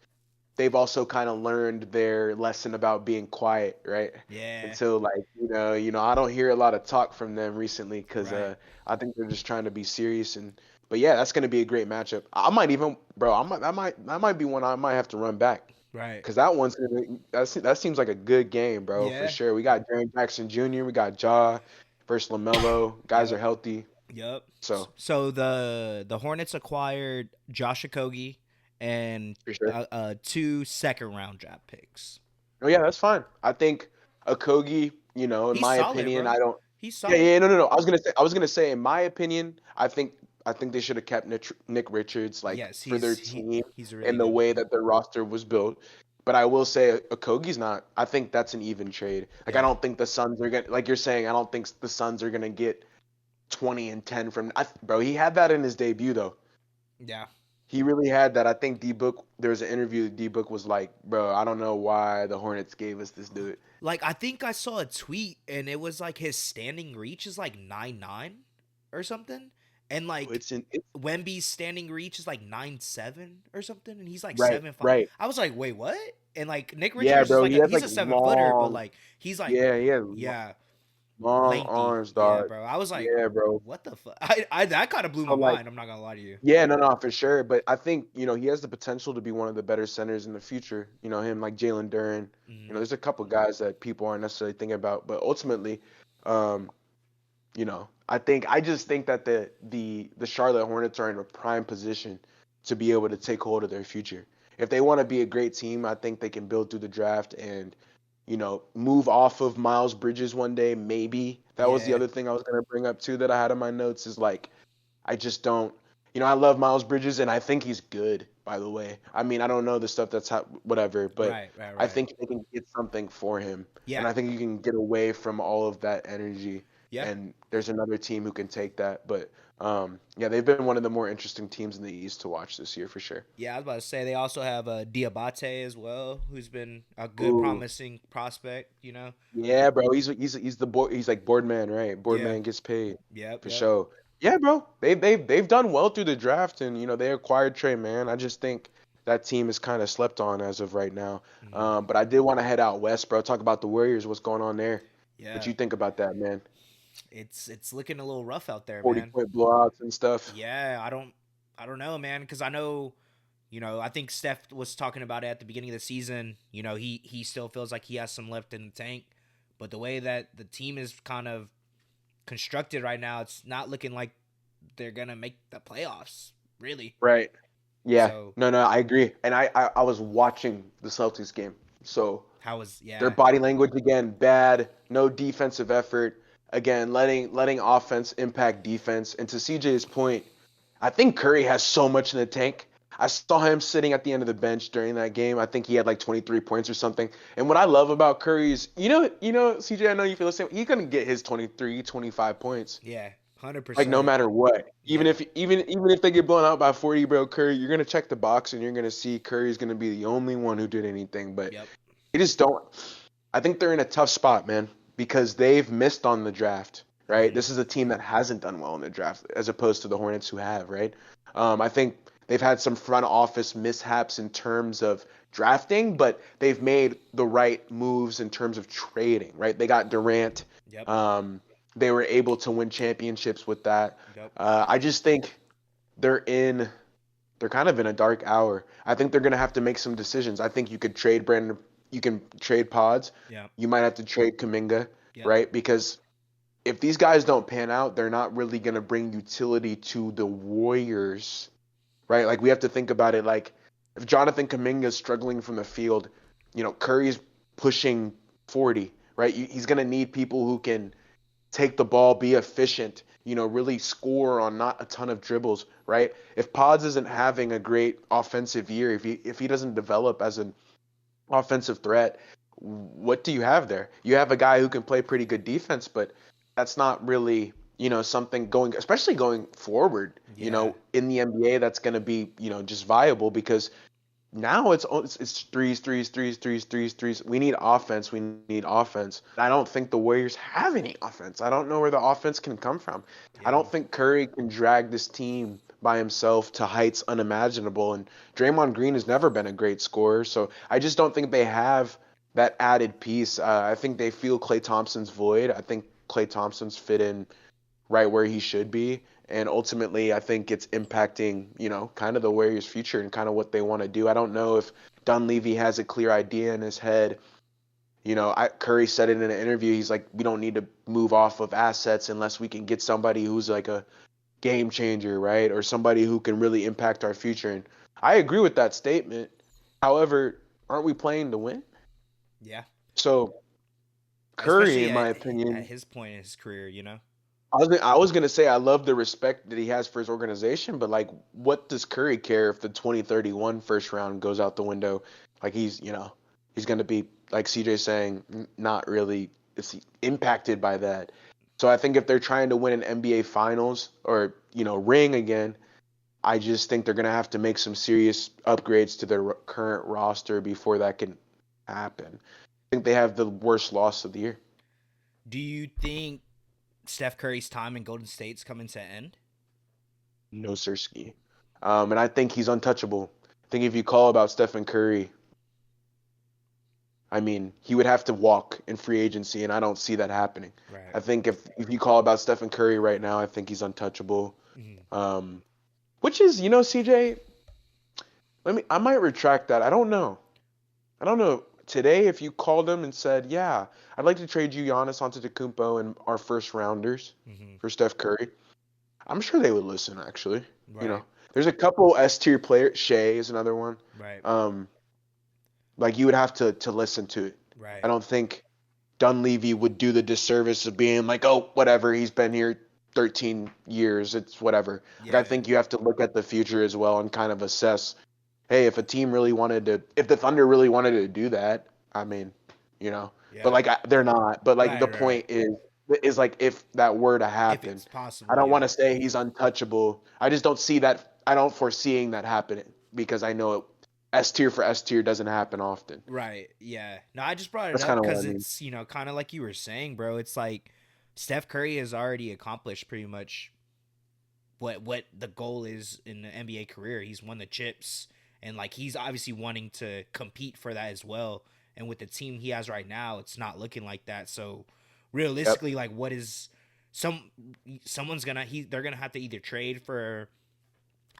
they've also kind of learned their lesson about being quiet, right? Yeah. Until like I don't hear a lot of talk from them recently because Right. I think they're just trying to be serious. But yeah, that's gonna be a great matchup. I might even, bro, that might be one I might have to run back Right. because that seems like a good game, bro, for Yeah. sure. We got Jaren Jackson Jr., we got Ja versus Lamelo. Guys are Yep. healthy, Yep. so So the Hornets acquired Josh Okogie and for sure. 2 second-round draft picks. Oh yeah, that's fine. I think Okogie, in He's my solid, opinion, bro. He's Yeah, solid. yeah, no, no, no. I was gonna say, in my opinion, I think they should have kept Nick Richards like Yes, for their team he's a in really the good way one. that their roster was built. But I will say Okogie's not. I think that's an even trade. Like I Yeah, don't think the Suns are gonna, like you're saying, I don't think the Suns are gonna get 20 and 10 from. Bro, he had that in his debut though. yeah. He really had that. I think D Book. There was an interview. D Book was like, "Bro, I don't know why the Hornets gave us this dude." Like I think I saw a tweet and it was like his standing reach is like 9'9" or something, and like It's Wemby's standing reach is like 9'7" or something, and he's like right, 7'5". right. I was like, wait, what? And like Nick Yeah, Richards is bro. like He has he's like a 7 footer, but long. like he's like Yeah, he has yeah, long lengthy. arms, Yeah, dog. bro. I was like, Yeah, bro. what the fuck? I that kind of blew So my like, mind. I'm not gonna lie to you. yeah, no, no, for sure. But I think he has the potential to be one of the better centers in the future. Him like Jalen Duren. Hmm. There's a couple guys that people aren't necessarily thinking about, but ultimately, um, I just think that the Charlotte Hornets are in a prime position to be able to take hold of their future. If they want to be a great team, I think they can build through the draft and move off of Miles Bridges one day, maybe. That was the Yeah, other thing I was gonna bring up too that I had in my notes is like I just don't. I love Miles Bridges and I think he's good, by the way. I mean, I don't know the stuff whatever, but right, right, I right. think they can get something for him. And Yeah, I think you can get away from all of that energy yeah. and there's another team who can take that. But yeah, they've been one of the more interesting teams in the East to watch this year for sure. Yeah, I was about to say they also have Diabate as well, who's been a good Ooh. promising prospect. You know. Yeah, bro. He's the board. He's like board man, right? Board Yeah. man gets paid Yep. for Yep. sure. Yeah, bro. They've done well through the draft, and they acquired Trey Man. I just think that team is kind of slept on as of right now. Hmm. But I did want to head out west, bro. Talk about the Warriors. What's going on there? What Yeah. you think about that, man? It's looking a little rough out there, 40 man. point blowouts and stuff. Yeah. I don't know, man, because I know. I think Steph was talking about it at the beginning of the season. He still feels like he has some left in the tank, but the way that the team is kind of constructed right now, it's not looking like they're gonna make the playoffs, really. Right. Yeah. So No, no, I agree. And I was watching the Celtics game, so. how was Their yeah. body language again bad, no defensive effort. Again, letting offense impact defense. And to CJ's point, I think Curry has so much in the tank. I saw him sitting at the end of the bench during that game. I think he had like 23 points or something. And what I love about Curry is, CJ, I know you feel the same. He's gonna get his 23, 25 points. Yeah, Like no 100%. matter what. Even Yeah. if even if they get blown out by 40, bro, Curry, you're gonna check the box and you're gonna see Curry's gonna be the only one who did anything. But Yep. they just don't. I think they're in a tough spot, man, because they've missed on the draft, right? Hmm. This is a team that hasn't done well in the draft, as opposed to the Hornets who have, right? I think they've had some front office mishaps in terms of drafting, but they've made the right moves in terms of trading, right? They got Durant. Yep. Um, they were able to win championships with that. Yep. I just think they're in they're kind of in a dark hour. I think they're gonna have to make some decisions. I think you can trade Pods. Yep. You might have to trade Kaminga, Yep. right? Because if these guys don't pan out, they're not really gonna bring utility to the Warriors, right? Like we have to think about it. Like if Jonathan Kaminga is struggling from the field, Curry's pushing 40, right? He's gonna need people who can take the ball, be efficient, really score on not a ton of dribbles, right? If Pods isn't having a great offensive year, if he doesn't develop as an offensive threat, what do you have there? You have a guy who can play pretty good defense, but that's not really, something going, especially going forward, Yeah. in the NBA that's going to be, just viable because now it's threes, threes, threes, threes, threes, threes. We need offense. We need offense. I don't think the Warriors have any offense. I don't know where the offense can come from. I Yeah. don't think Curry can drag this team by himself to heights unimaginable. And Draymond Green has never been a great scorer, so I just don't think they have that added piece. I think they feel Klay Thompson's void. I think Klay Thompson's fit in right where he should be. And ultimately, I think it's impacting, kind of the Warriors' future and kind of what they want to do. I don't know if Dunleavy has a clear idea in his head. Curry said it in an interview. He's like, we don't need to move off of assets unless we can get somebody who's like a game changer, right? Or somebody who can really impact our future. And I agree with that statement. However, aren't we playing to win? Yeah. So Curry, especially in my at opinion, his point in his career. You know. I was gonna say I love the respect that he has for his organization, but like, what does Curry care if the 2031 first round goes out the window? Like he's gonna be like CJ saying, not really is he impacted by that. So I think if they're trying to win an NBA Finals or ring again, I just think they're gonna have to make some serious upgrades to their current roster before that can happen. I think they have the worst loss of the year. Do you think Steph Curry's time in Golden State's coming to an end? No Sirski. And I think he's untouchable. I think if you call about Stephen Curry, I mean, he would have to walk in free agency, and I don't see that happening. Right. I think if you call about Stephen Curry right now, I think he's untouchable. Mhm. Um, which is, CJ, I might retract that. I don't know. I don't know. Today, if you called him and said, "Yeah, I'd like to trade you Giannis Antetokounmpo and our first rounders Mhm. for Steph Curry," I'm sure they would listen. Actually, you Right. know, there's a couple S tier players. Shea is another one. Right. Um, like you would have to listen to it. I Right. don't think Dunleavy would do the disservice of being like, "Oh, whatever, he's been here 13 years, it's whatever." Like I Yeah. think you have to look at the future as well and kind of assess, hey, if a team really wanted to, if the Thunder really wanted to do that, I mean, but Yeah. like they're not. But like the Right. Right. point is like if that were to If happen, it's I possible, don't want yeah. to say he's untouchable. I just don't see that. I don't foreseeing that happening because I know S tier for S tier doesn't happen often. Right. Yeah. No, I just brought it That's up kind of what I because mean. it's, kind of like you were saying, bro. It's like Steph Curry has already accomplished pretty much what the goal is in the NBA career. He's won the chips, and like he's obviously wanting to compete for that as well. And with the team he has right now, it's not looking like that. So Yep. realistically, like what is some someone's gonna they're gonna have to either trade for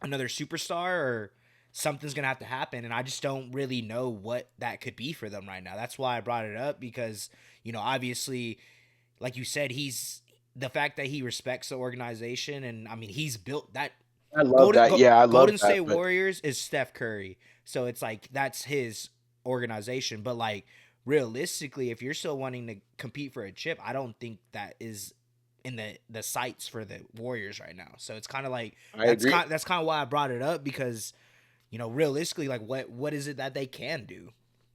another superstar or something's gonna have to happen, and I just don't really know what that could be for them right now. That's why I brought it up because obviously, like you said, he's the fact that he respects the organization, and I mean he's built that. I love that. Yeah, I love Golden that. State But Warriors is Steph Curry, so it's like that's his organization. But like realistically, if you're still wanting to compete for a chip, I don't think that is in the sights for the Warriors right now. So it's kind of like I agree. that's kind of why I brought it up because realistically, like what is it that they can do?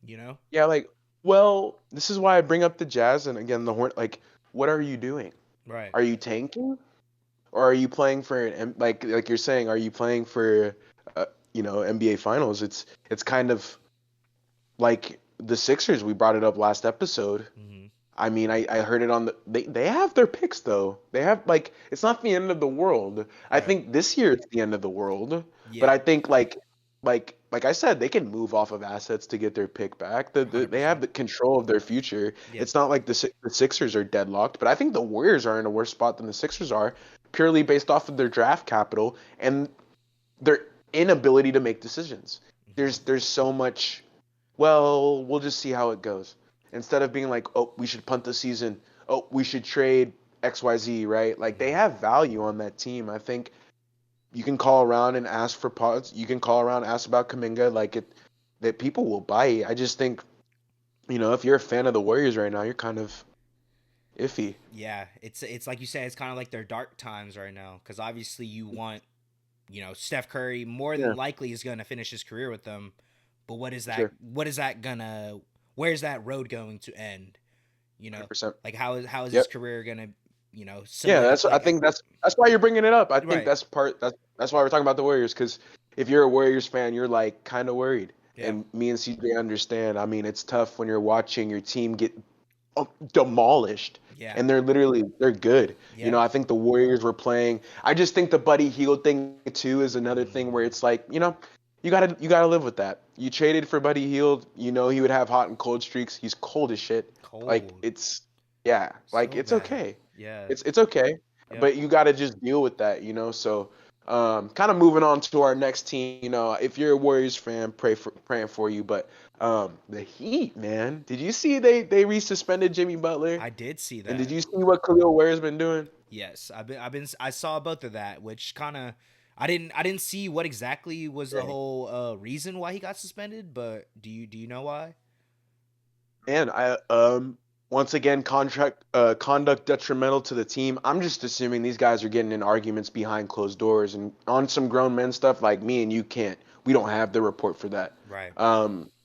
You know? Yeah, like, well, this is why I bring up the Jazz and again the Horn. Like, what are you doing? Right. Are you tanking, or are you playing for like you're saying? Are you playing for NBA Finals? It's kind of like the Sixers. We brought it up last episode. Mm-hmm. I mean, I heard it on they have their picks though. They have like it's not the end of the world. I Right. think this year it's the end of the world. But Yeah. I think like I said, they can move off of assets to get their pick back. Hundred They have percent. the control of their future. Yep. It's not like the Sixers are deadlocked, but I think the Warriors are in a worse spot than the Sixers are, purely based off of their draft capital and their inability to make decisions. Mm-hmm. There's so much. Well, we'll just see how it goes. Instead of being like, oh, we should punt the season. Oh, we should trade XYZ, right? Like they Mm-hmm. have value on that team. I think you can call around and ask for pods. You can call around, ask about Kaminga, like it that people will bite. I just think, if you're a fan of the Warriors right now, you're kind of iffy. Yeah, it's like you said, it's kind of like their dark times right now because obviously you want Steph Curry more Yeah, than likely is going to finish his career with them, but what is that? sure. What is that gonna? Where's that road going to end? You know, 100%. like how is his Yep. career gonna Yeah, solid I like think that's why you're bringing it up. I think right? that's why we're talking about the Warriors because if you're a Warriors fan, you're like kind of worried. Yeah, And me and CJ understand. I mean, it's tough when you're watching your team get demolished, yeah, and they're good. yeah. I think the Warriors were playing. I just think the Buddy Hield thing too is another thing where Mm, it's like, you gotta live with that. You traded for Buddy Hield. He would have hot and cold streaks. He's cold as shit. Like cold, yeah, like so it's bad. okay. Yeah, It's okay, yep. but you got to just deal with that. So, kind of moving on to our next team. If you're a Warriors fan, praying for you. But the Heat, man, did you see they resuspended Jimmy Butler? I did see And did that. you see what Khalil Ware's been doing? Yes, I saw both of that, which kind of I didn't see what exactly was the Dang. whole reason why he got suspended, but do you know why? And once again, conduct detrimental to the team. I'm just assuming these guys are getting in arguments behind closed doors and on some grown men stuff like me and you can't. We don't have the report for that. Right.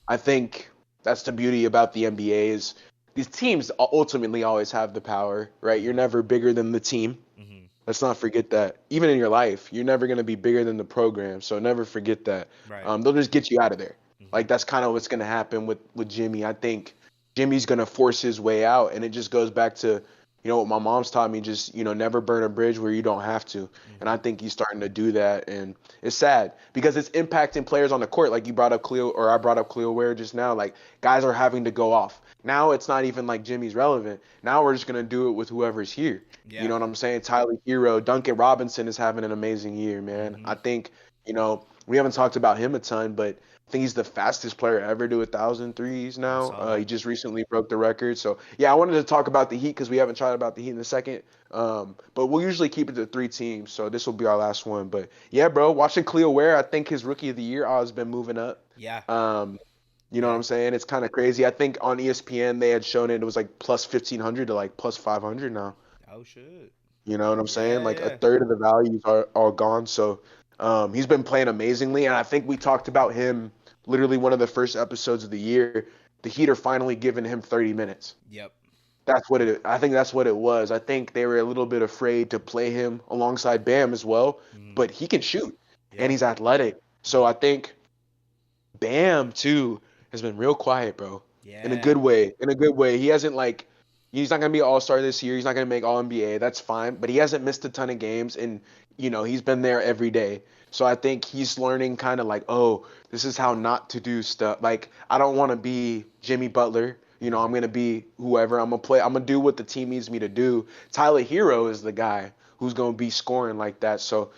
I think that's the beauty about the NBA is these teams ultimately always have the power, right? You're Mm-hmm. never bigger than the team. Mm-hmm. Let's not forget that. Even in your life, you're never going to be bigger than the program. So never forget that. Right. They'll just get you out of there. Mm-hmm. Like that's kind of what's going to happen with Jimmy. I think Jimmy's going to force his way out, and it just goes back to what my mom's taught me. Just never burn a bridge where you don't have to. And I Mm-hmm. think he's starting to do that, and it's sad because it's impacting players on the court. Like you brought up Cleo, or I brought up Cleo Ware just now. Like guys are having to go off. Now it's not even like Jimmy's relevant. Now we're just gonna do it with whoever's here. You Yeah. know what I'm saying? Tyler Hero, Duncan Robinson is having an amazing year, man. Mm-hmm. I think, we haven't talked about him a ton, but I think he's the fastest player ever to 1,000 threes I now. saw He that. just recently broke the record. So, yeah, I wanted to talk about the Heat because we haven't talked about the Heat in a second. But we'll usually keep it to three teams. So this will be our last one. But, yeah, bro, watching Cleo Ware, I think his rookie of the year odds been moving up. Yeah. Um, you know what Yeah. I'm saying? It's kind of crazy. I think on ESPN they had shown it was like plus 1,500 to like plus 500 now. Oh shit. You know what I'm saying? Yeah. Like a Yeah. third of the values are all gone. So he's been playing amazingly, and I think we talked about him literally one of the first episodes of the year. The Heat are finally giving him 30 minutes. Yep. That's what it. I think that's what it was. I think they were a little bit afraid to play him alongside Bam as well, Mm-hmm. but he can shoot and Yeah. he's athletic. So Mm-hmm. I think Bam too has been real quiet, bro. In a Yeah. good way. In a good way. He hasn't like he's not gonna be All Star this year. He's not gonna make All NBA. That's fine. But he hasn't missed a ton of games, and he's been there every day. So I think he's learning kind of like, oh, this is how not to do stuff. Like I don't want to be Jimmy Butler. Mm-hmm. I'm gonna be whoever. I'm gonna play. I'm gonna do what the team needs me to do. Tyler Hero is the guy who's gonna be scoring like that. So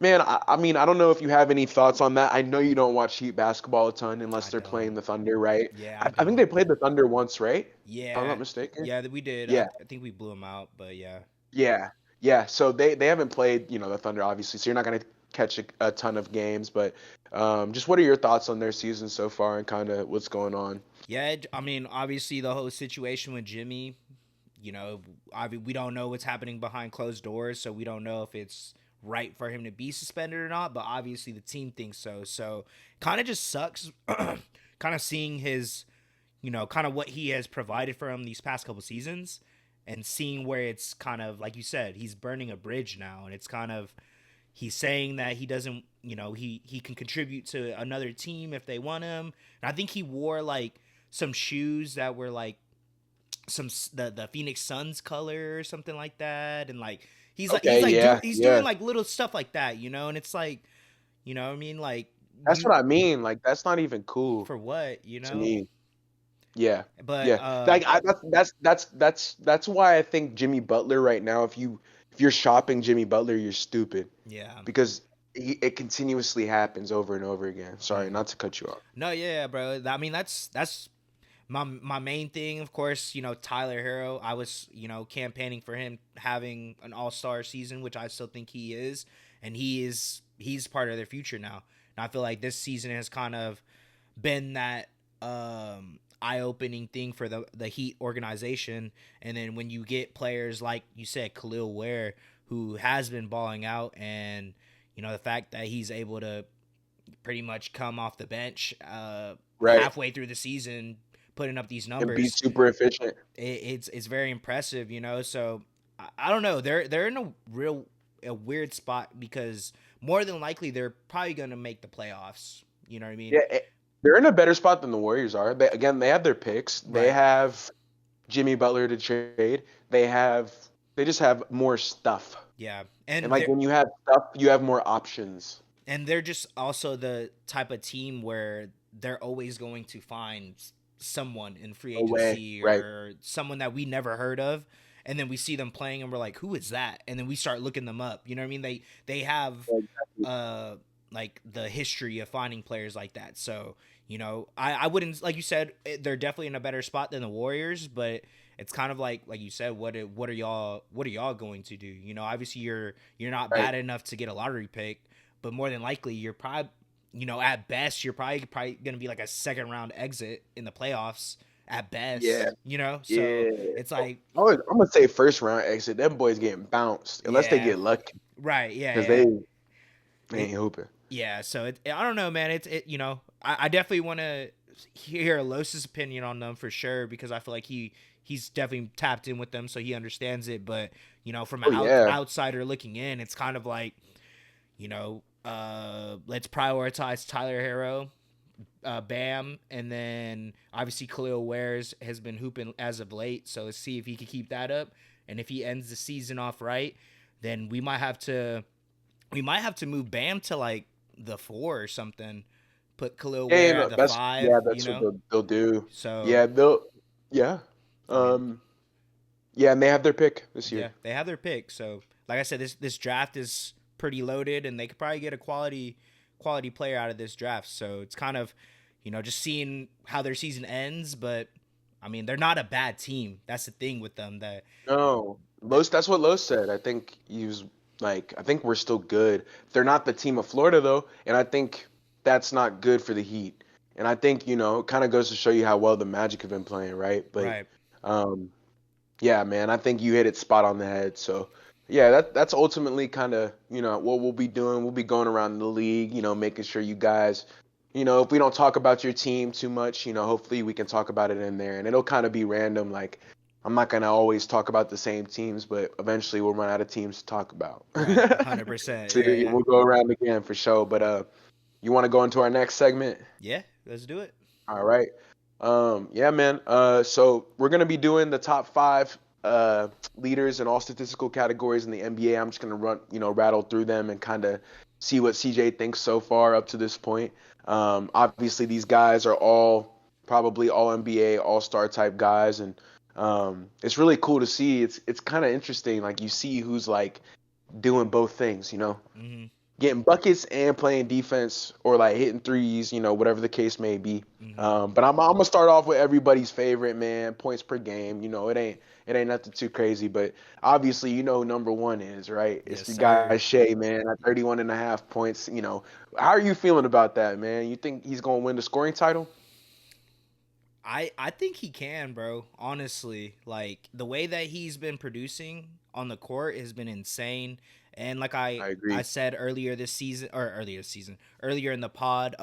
man, I mean, I don't know if you have any thoughts on that. I know you don't watch Heat basketball a ton unless I they're playing don't. the Thunder, right? Yeah, I I think don't. they played the Thunder once, right? If I'm not Yeah. mistaken. Yeah, we did. I, Yeah, I think we blew them out, but yeah. yeah, yeah. So they haven't played, the Thunder obviously. So you're not gonna catch a ton of games, but just what are your thoughts on their season so far and kind of what's going on? Yeah, I mean, obviously the whole situation with Jimmy, we don't know what's happening behind closed doors, so we don't know if it's right for him to be suspended or not, but obviously the team thinks so. So, kind of just sucks kind of seeing his, kind of what he has provided for him these past couple seasons and seeing where it's kind of like you said, he's burning a bridge now and it's kind of he's saying that he doesn't, he can contribute to another team if they want him. And I think he wore like some shoes that were like the Phoenix Suns color or something like that, and like Okay, yeah, he's doing yeah. like little stuff like that, and it's like, what I mean, like That's you what I mean. Like that's not even cool for what, to me. Yeah, but yeah. That's why I think Jimmy Butler right now. If you're shopping Jimmy Butler, you're stupid yeah. because it continuously happens over and over again. Sorry, Hmm. not to cut you off. No, yeah, bro. I mean, that's my main thing, of course. Tyler Hero. I was campaigning for him having an All Star season, which I still think he is, and he's part of their future now. And I feel like this season has kind of been that eye opening thing for the Heat organization. And then when you get players like you said, Khalil Ware, who has been balling out, and the fact that he's able to pretty much come off the bench Right, halfway through the season, putting up these and be numbers, super efficient. it's very impressive. So I don't know. They're in a weird spot because more than likely they're probably gonna make the playoffs. You know what I mean? Yeah, they're in a better spot than the Warriors are. They have their picks. They Right. have Jimmy Butler to trade. They just have more stuff. Yeah. And And like they're when you have stuff, you have more options. just also the type of team where they're always going to find someone in free No way. agency Right. or someone that we never heard of, and then we see them playing and we're like, who is that? And then we start looking them up. You know what I mean? They have Exactly. uh like the history of finding players like that. So, I wouldn't, like you said, they're definitely in a better spot than the Warriors, but it's kind of like you said, what are y'all going to do? Obviously you're not Right. bad enough to get a lottery pick, but more than likely you're probably, at best you're probably going to be like a second round exit in the playoffs, at Yeah, best, you know? So yeah. it's like, I'm gonna say first round exit. Them boys getting bounced unless they yeah, get lucky right, yeah, because yeah. they It, ain't hooping. yeah, so I don't know, man. You know, I definitely want to hear Los's opinion on them for sure because I feel like he's definitely tapped in with them, so he understands it. But you know, from an Oh yeah, outsider looking in, it's kind of like, you know, let's prioritize Tyler Harrow, Bam, and then obviously Khalil Wares has been hooping as of late. So let's see if he can keep that up, and if he ends the season off right, then we might have to move Bam to like the 4 or something. Put Khalil yeah. You Ware know, at the that's 5, yeah, you that's what know. they'll do. So Yeah, they'll yeah. I mean, Um, yeah, and they have their pick this yeah, year. they have their pick. So like I said, this draft is pretty loaded, and they could probably get a quality player out of this draft. So it's kind of, you know, just seeing how their season ends. But I mean, they're not a bad team. That's the thing with them. No, That Los. That's what Los said. I think he was like, I think we're still good. They're not the team of Florida though, and I think that's not good for the Heat. And I think it kind of goes to show you how well the Magic have been playing, right? But right. um, yeah, man, I think you hit it spot on the head. So yeah, that's ultimately kind of what we'll be doing. We'll be going around the league, making sure you guys. If we don't talk about your team too much, hopefully we can talk about it in there, and it'll kind of be random. Like I'm not gonna always talk about the same teams, but eventually we'll run out of teams to talk about. Right. 100%. So Yeah, yeah. we'll go around again for sure. But you want to go into our next segment? Yeah, let's do it. All right. Yeah, man. So we're gonna be doing the top five leaders in all statistical categories in the NBA. I'm just gonna rattle through them and kind of see what CJ thinks so far up to this point. Obviously, these guys are all probably all NBA, all star type guys, and it's really cool to see. It's kind of interesting. Like you see who's like doing both things. Mhm. Getting buckets and playing defense or like hitting threes, whatever the case may be. Mhm. But I'm gonna start off with everybody's favorite man, points per game. It ain't nothing too crazy, but obviously number one is right. Yes, It's your guy sir. Shea, man, at 31 and a half points. How are you feeling about that, man? You think he's gonna win the scoring title? I think he can, bro. Honestly, like the way that he's been producing on the court has been insane. And like I I agree. said earlier in the pod,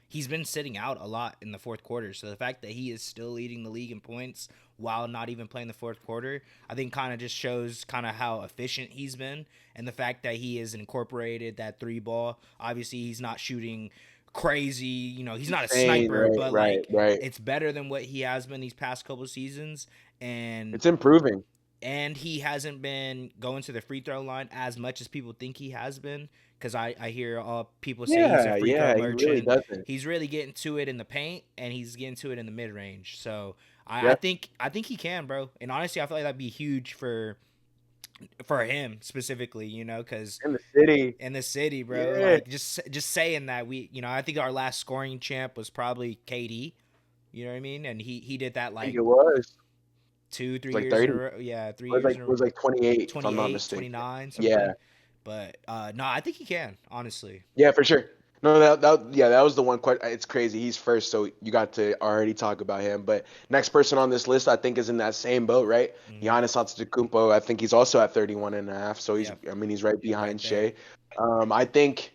he's been sitting out a lot in the fourth quarter. So the fact that he is still leading the league in points while not even playing the fourth quarter, I think kind of just shows kind of how efficient he's been, and the fact that he has incorporated that three ball. Obviously, he's not shooting crazy. You know, he's not a Insane, sniper, right, but right, like right. it's better than what he has been these past couple seasons, and It's improving. he hasn't been going to the free throw line as much as people think he has been. Because I hear all people say he's a Yeah, free throw yeah, he really merchant. doesn't. He's really getting to it in the paint, and he's getting to it in the mid range. So I Yep. think he can, bro. And honestly, I feel like that'd be huge for him specifically. You know, because In the city. in the city, bro, Yeah, like just saying that I think our last scoring champ was probably KD. You know what I mean? And he did that I think like it was. two, It three was like years in a 30. row. Yeah, three It was years like in it a was like 28, if I'm not 28, mistaken. 29, Yeah, something. But no, I think he can, honestly. yeah, for sure. No, that was the one question. It's crazy. He's first, so you got to already talk about him. But next person on this list, I think, is in that same boat, right? Hmm. Giannis Antetokounmpo. I think he's also at 31 and a half. So Yeah, I mean, he's right right behind there. Shea. I think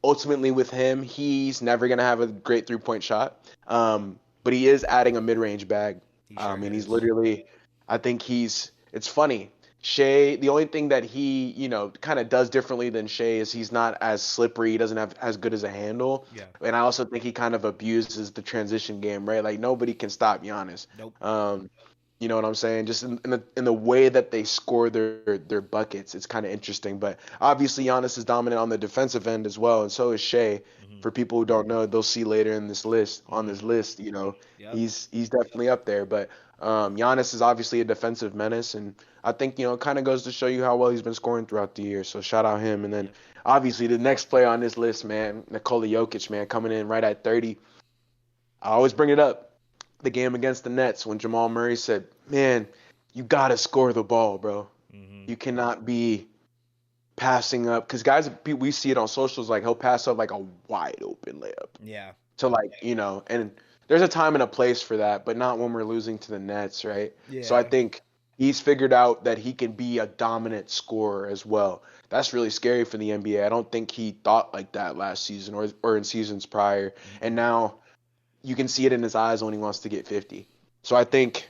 ultimately with him, he's never gonna have a great 3-point shot. But he is adding a mid-range bag. He sure And he's is. literally, I think it's funny. Shea, the only thing that he, kind of does differently than Shea is he's not as slippery. He doesn't have as good as a handle. Yeah. And I also think he kind of abuses the transition game, right? Like nobody can stop Giannis. Nope. Um, you know what I'm saying? Just in the way that they score their buckets, it's kind of interesting. But obviously Giannis is dominant on the defensive end as well, and so is Shea. Hmm. For people who don't know, they'll see later in this list on Hmm. this list. Yep. He's definitely up there. But Giannis is obviously a defensive menace, and I think it kind of goes to show you how well he's been scoring throughout the year. So shout out him. And then Yep. obviously the next player on this list, man, Nikola Jokic, man, coming in right at 30. I always bring it up. The game against the Nets when Jamal Murray said, "Man, you gotta score the ball, bro. Hmm. You cannot be passing up." Because guys, we see it on socials, like he'll pass up like a wide open layup Yeah. to like and there's a time and a place for that, but not when we're losing to the Nets, right? So I Yeah, think he's figured out that he can be a dominant scorer as well. That's really scary for the NBA. I don't think he thought like that last season or in seasons prior. And mm-mm. now you can see it in his eyes when he wants to get 50. So I think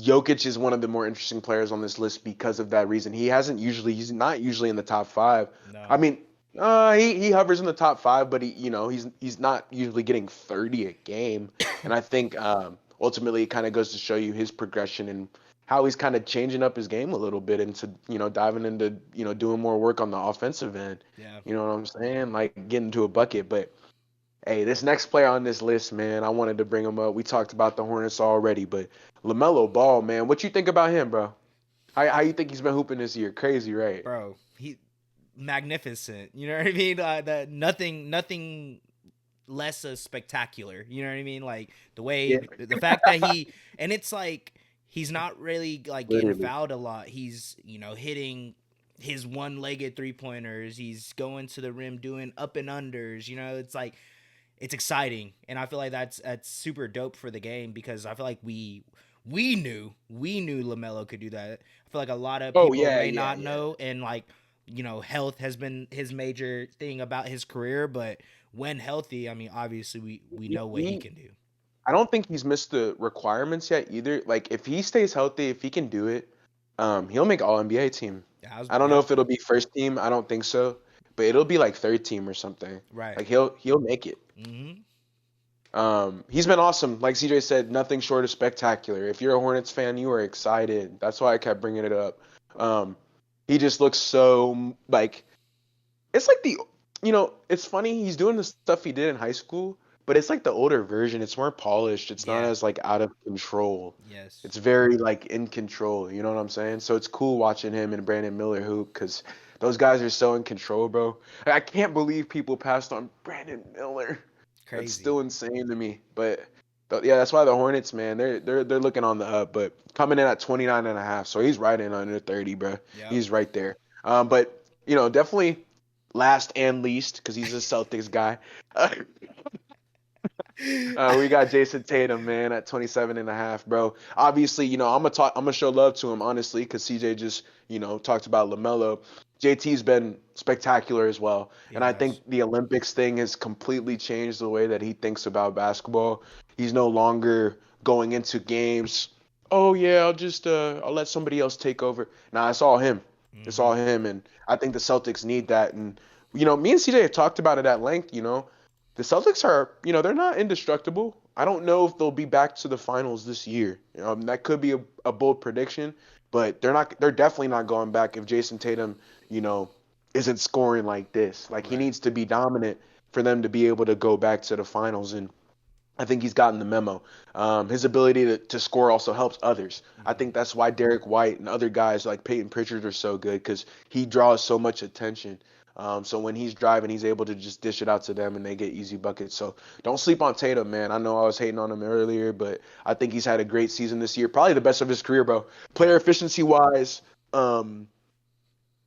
Jokic is one of the more interesting players on this list because of that reason. He's not usually in the top five. I No. mean, he hovers in the top five, but he's not usually getting 30 a game. And I think ultimately it kind of goes to show you his progression and how he's kind of changing up his game a little bit into diving into doing more work on the offensive end. Yeah, You know what I'm saying? Like getting to a bucket, but. Hey, this next player on this list, man, I wanted to bring him up. We talked about the Hornets already, but LaMelo Ball, man, what you think about him, bro? How you think he's been hooping this year? Crazy, right? bro. He magnificent. You know what I mean? That nothing less spectacular. You know what I mean? Like the Yeah, way the fact that and it's like he's not really like getting literally. fouled a lot. He's hitting his one-legged three-pointers. He's going to the rim doing up and unders. It's like it's exciting, and I feel like that's super dope for the game because I feel like we knew Lamelo could do that. I feel like a lot of Oh people yeah, may yeah, not yeah. know, and like health has been his major thing about his career, but when healthy, I mean, obviously we He, know what he he can do. I don't think he's missed the requirements yet either. Like if he stays healthy, if he can do it, he'll make All NBA team. Yeah, I was, I don't know yep, if it'll be first team. I don't think so, but it'll be like third team or something. right. Like he'll make it. Hmm. He's been awesome. Like CJ said, nothing short of spectacular. If you're a Hornets fan, you are excited. That's why I kept bringing it up. Um, he just looks so like it's like it's funny. He's doing the stuff he did in high school, but it's like the older version. It's more polished. It's not Yeah. as like out of control. Yes. It's very like in control. You know what I'm saying? So it's cool watching him and Brandon Miller hoop because those guys are so in control, bro. I can't believe people passed on Brandon Miller. That's Crazy. still insane to me. But yeah, that's why the Hornets, man, they're looking on the up, but coming in at 29 and a half. So he's right in under 30, bro. Yep. He's right there. But definitely last and least because he's a Celtics guy. We got Jason Tatum, man, at 27 and a half, bro. Obviously, I'm gonna show love to him honestly because CJ just, talked about LaMelo. JT's been spectacular as well. And I think Yes. the Olympics thing has completely changed the way that he thinks about basketball. He's no longer going into games, oh yeah, I'll let somebody else take over. Nah, it's all him. It's all Hmm. him, and I think the Celtics need that. And me and CJ have talked about it at length. The Celtics are, they're not indestructible. I don't know if they'll be back to the finals this year. That could be a bold prediction, but they're not. They're definitely not going back if Jason Tatum, you know, isn't scoring like this. Like he Right. needs to be dominant for them to be able to go back to the finals. And I think he's gotten the memo. His ability to score also helps others. I Hmm. think that's why Derek White and other guys like Peyton Pritchard are so good because he draws so much attention. So when he's driving, he's able to just dish it out to them and they get easy buckets. So don't sleep on Tatum, man. I know I was hating on him earlier, but I think he's had a great season this year. Probably the best of his career, bro. Player Yep. efficiency wise, um,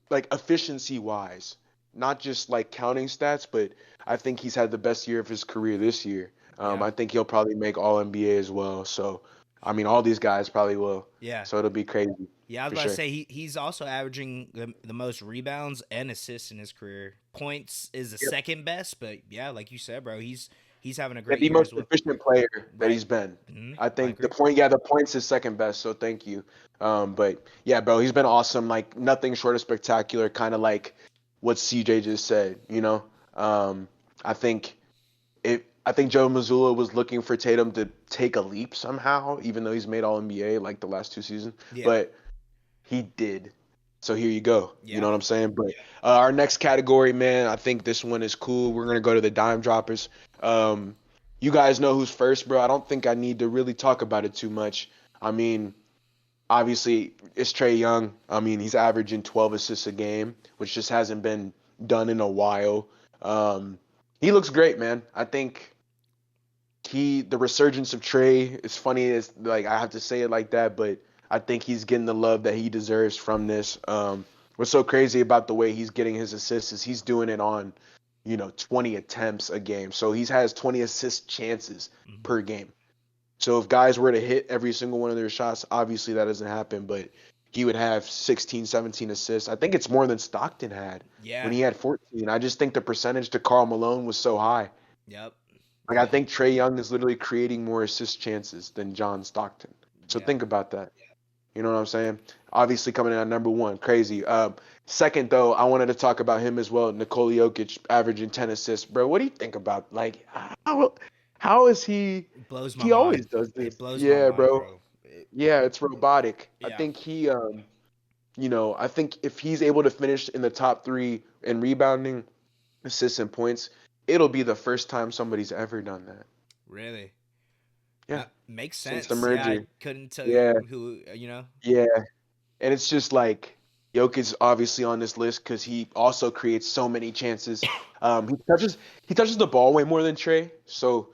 like efficiency wise, not just like counting stats, but I think he's had the best year of his career this year. Yeah. I think he'll probably make All NBA as well. So, I mean, all these guys probably will. Yeah. So it'll be crazy Yeah, I was for about to sure. say he's also averaging the most rebounds and assists in his career. Points is the Yep. second best, but yeah, like you said, bro, he's having a Yeah, great the year most as well. efficient player that Right. he's been. Hmm. I I think agree. the points is second best. So thank you. But yeah, bro, he's been awesome. Like nothing short of spectacular. Kind of like what CJ just said. I think I think Joe Mazzulla was looking for Tatum to take a leap somehow, even though he's made All NBA like the last two seasons. Yeah. But he did. So here you go. You know Yeah. what I'm saying? But our next category, man, I think this one is cool. We're gonna go to the dime droppers. Um, you guys know who's first, bro. I don't think I need to really talk about it too much. I mean, obviously it's Trey Young. I mean, he's averaging 12 assists a game, which just hasn't been done in a while. Um, he looks great, man. I think the resurgence of Trey is funny as like I have to say it like that, but I think he's getting the love that he deserves from this. What's so crazy about the way he's getting his assists is he's doing it on, 20 attempts a game. So he has 20 assist chances Mm-hmm. per game. So if guys were to hit every single one of their shots, obviously that doesn't happen, but he would have 16, 17 assists. I think it's more than Stockton had when Yeah. he had 14. I just think the percentage to Karl Malone was so high. Yep. Like I Yeah. think Trae Young is literally creating more assist chances than John Stockton. So Yeah. think about that. You know what I'm saying? Obviously coming in at number one, crazy. Second though, I wanted to talk about him as well. Nikola Jokic averaging 10 assists, bro. What do you think about like how is he? It blows my He always mind. does It this. blows my Yeah, mind, bro. bro. Yeah, it's robotic. I Yeah. think I think if he's able to finish in the top three in rebounding, assists, and points, it'll be the first time somebody's ever done that. Really. Yeah, Makes since the sense. Yeah, I merger. couldn't tell Yeah, you who, you know. yeah. And it's just like Jokic is obviously on this list because he also creates so many chances. He touches the ball way more than Trey. So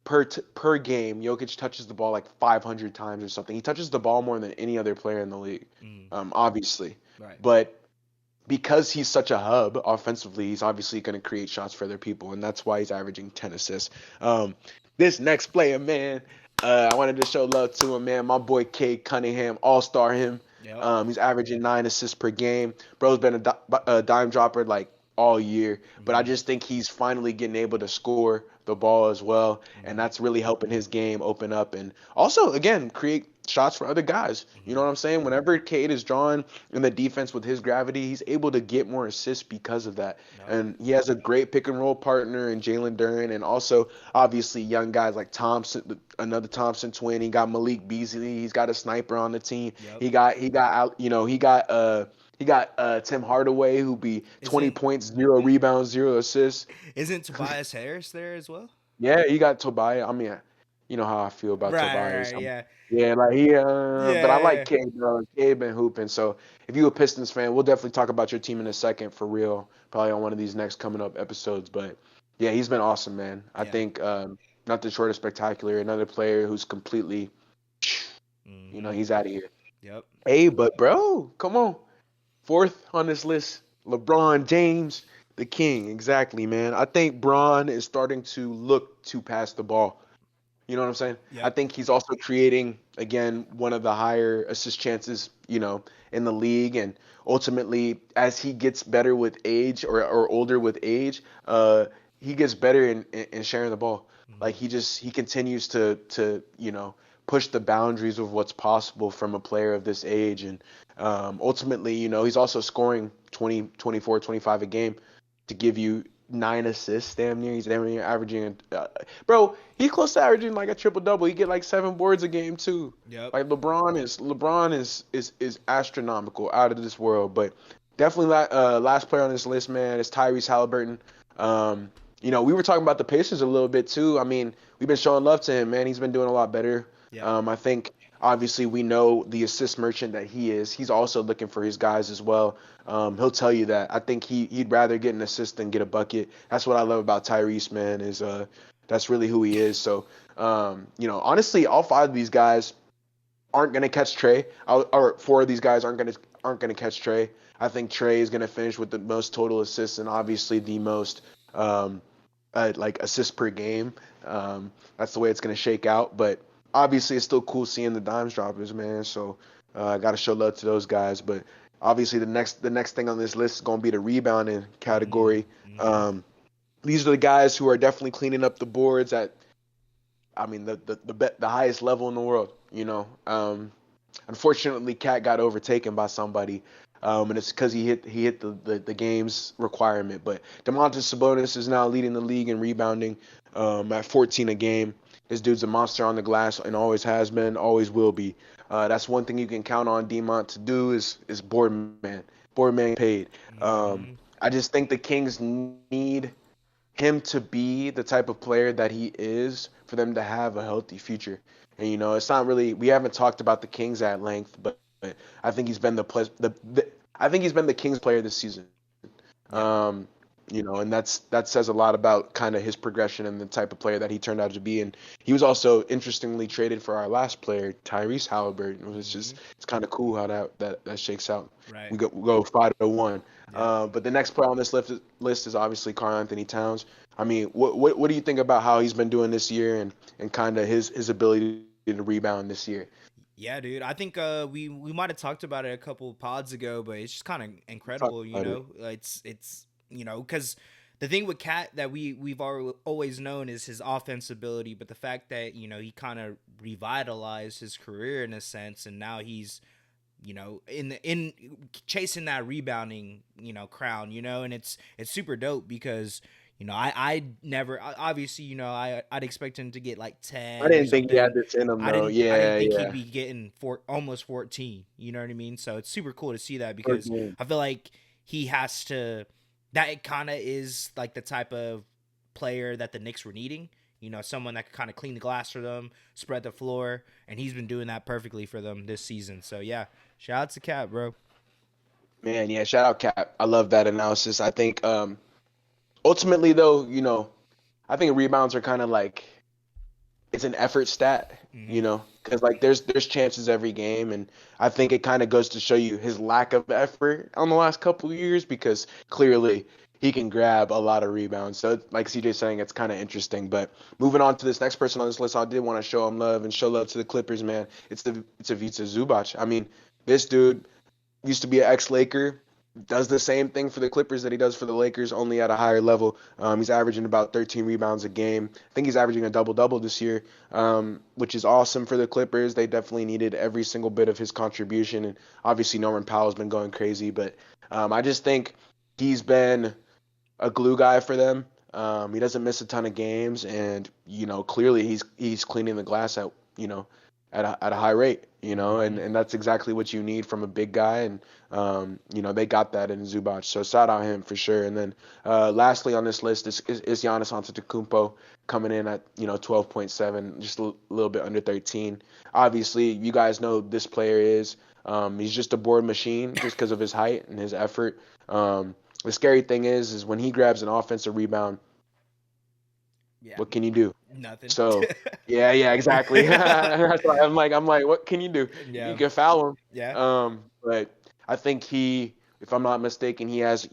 per game, Jokic touches the ball like 500 times or something. He touches the ball more than any other player in the league, Mm, obviously. right. But because he's such a hub offensively, he's obviously going to create shots for other people, and that's why he's averaging 10 assists. This next player, man, I wanted to show love to him, man. My boy Cade Cunningham, all-star him. Yep. He's averaging 9 assists per game. Bro's been a dime dropper like all year, but I Mm-hmm. just think he's finally getting able to score the ball as well, and Mm-hmm. that's really helping his game open up and also again create shots for other guys. You know Mm-hmm. what I'm saying? Whenever Cade is drawn in the defense with his gravity, he's able to get more assists because of that. Yep. And he has a great pick and roll partner in Jalen Duren, and also obviously young guys like Thompson, another Thompson twin. He got Malik Beasley. He's got a sniper on the team. Yep. He got out. He got Tim Hardaway who be 20 Isn't points, 0 rebounds, 0 assists. isn't Tobias Harris there as well? Yeah, he got Tobias. I mean, you know how I feel about Right. Tobias. Right. Yeah. Yeah, like but I like Yeah. Cade, bro. Cade been hooping. So if you a Pistons fan, we'll definitely talk about your team in a second for real. Probably on one of these next coming up episodes. But yeah, he's been awesome, man. I Yeah. think nothing short of spectacular. Another player who's completely, Mm-hmm. he's out of here. Yep. Hey, but bro, come on. Fourth on this list, LeBron James, the king. Exactly, man. I think Bron is starting to look to pass the ball. You know what I'm saying? I Yep. think he's also creating, again, one of the higher assist chances, in the league. And ultimately, as he gets better with age or older with age, he gets better in sharing the ball. Like Mm-hmm. he continues to push the boundaries of what's possible from a player of this age. And ultimately, he's also scoring 20, 24, 25 a game to give you 9 assists damn near. He's damn near averaging, bro. He's close to averaging like a triple double. He get like 7 boards a game too. Yep. Like LeBron is astronomical, out of this world. But definitely last player on this list, man, is Tyrese Halliburton. We were talking about the Pacers a little bit too. I mean, we've been showing love to him, man. He's been doing a lot better. Yep. I think obviously we know the assist merchant that he is. He's also looking for his guys as well. He'll tell you that. I think he'd rather get an assist than get a bucket. That's what I love about Tyrese, man. Is that's really who he is. So honestly, all five of these guys aren't gonna catch Trey, or four of these guys aren't gonna catch Trey. I think Trey is gonna finish with the most total assists and obviously the most um, like assists per game. That's the way it's gonna shake out. But obviously, it's still cool seeing the dimes droppers, man. So I gotta show love to those guys. But obviously, the next thing on this list is gonna be the rebounding Mm-hmm. category. Mm-hmm. These are the guys who are definitely cleaning up the boards at, I mean, the highest level in the world. Unfortunately, Cat got overtaken by somebody, and it's because he hit the game's requirement. But Domantas Sabonis is now leading the league in rebounding, at 14 a game. This dude's a monster on the glass and always has been, always will be. That's one thing you can count on Demont to do is board man paid. Mm-hmm. I just think the Kings need him to be the type of player that he is for them to have a healthy future. And it's not really, we haven't talked about the Kings at length, but I think he's been the I think he's been the Kings player this season. Yep. Um, And that says a lot about kind of his progression and the type of player that he turned out to be. And he was also interestingly traded for our last player, Tyrese Halliburton. It's Hmm. just it's kind of cool how that shakes out. Right. We go 5-1. Yep. But the next player on this list is obviously Karl Anthony Towns. I mean, what do you think about how he's been doing this year and kind of his ability to rebound this year? Yeah, dude. I think we might have talked about it a couple pods ago, but it's just kind of Talk incredible, you about it. know. It's because the thing with Cat that we've always known is his offense ability, but the fact that he kind of revitalized his career in a sense, and now he's in chasing that rebounding crown, and it's super dope because I never obviously I'd expect him to get like I 10 or didn't think he had something. this in him I though. didn't Yeah, think he'd yeah. be getting almost 14, you know what I mean? So it's super cool to see that Per because game. I feel like he has to that kind of is like the type of player that the Knicks were needing. Someone that could kind of clean the glass for them, spread the floor, and he's been doing that perfectly for them this season. So yeah, shout out to Cat, bro. Man, yeah, shout out Cap. I love that analysis. I think ultimately though, I think rebounds are kind of like it's an effort stat, Hmm. because like there's chances every game, and I think it kind of goes to show you his lack of effort on the last couple of years because clearly he can grab a lot of rebounds. So like CJ saying, it's kind of interesting. But moving on to this next person on this list, I did want to show him love and show love to the Clippers, man. It's Ivica Zubac. I mean, this dude used to be an ex-Laker, does the same thing for the Clippers that he does for the Lakers, only at a higher level. He's averaging about 13 rebounds a game. I think he's averaging a double-double this year, which is awesome for the Clippers. They definitely needed every single bit of his contribution, and obviously Norman Powell's been going crazy, but I just think he's been a glue guy for them. He doesn't miss a ton of games, and clearly he's cleaning the glass at a high rate, and Hmm. and that's exactly what you need from a big guy, and they got that in Zubac, so shout out him for sure. And then lastly on this list is Giannis Antetokounmpo coming in at 12.7, just a little bit under 13. Obviously, you guys know this player is. He's just a board machine just because of his height and his effort. The scary thing is when he grabs an offensive rebound, Yeah, what can you do? nothing. So, yeah, yeah, exactly. That's why I'm like, what can you do? You Yeah, can foul him. yeah, But I think if I'm not mistaken, he has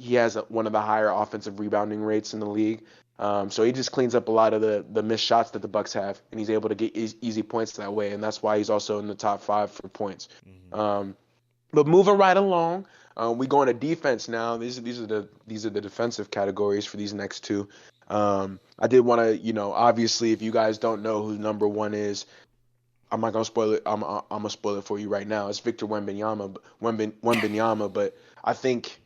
one of the higher offensive rebounding rates in the league. So he just cleans up a lot of the missed shots that the Bucks have, and he's able to get easy points that way, and that's why he's also in the top five for points. hmm, Um, but moving right along, we go into defense now. These are the defensive categories for these next two. I did want to, obviously, if you guys don't know who number one is, I'm not gonna spoil it. I'm gonna spoil it for you right now. It's Victor Wembanyama, but I think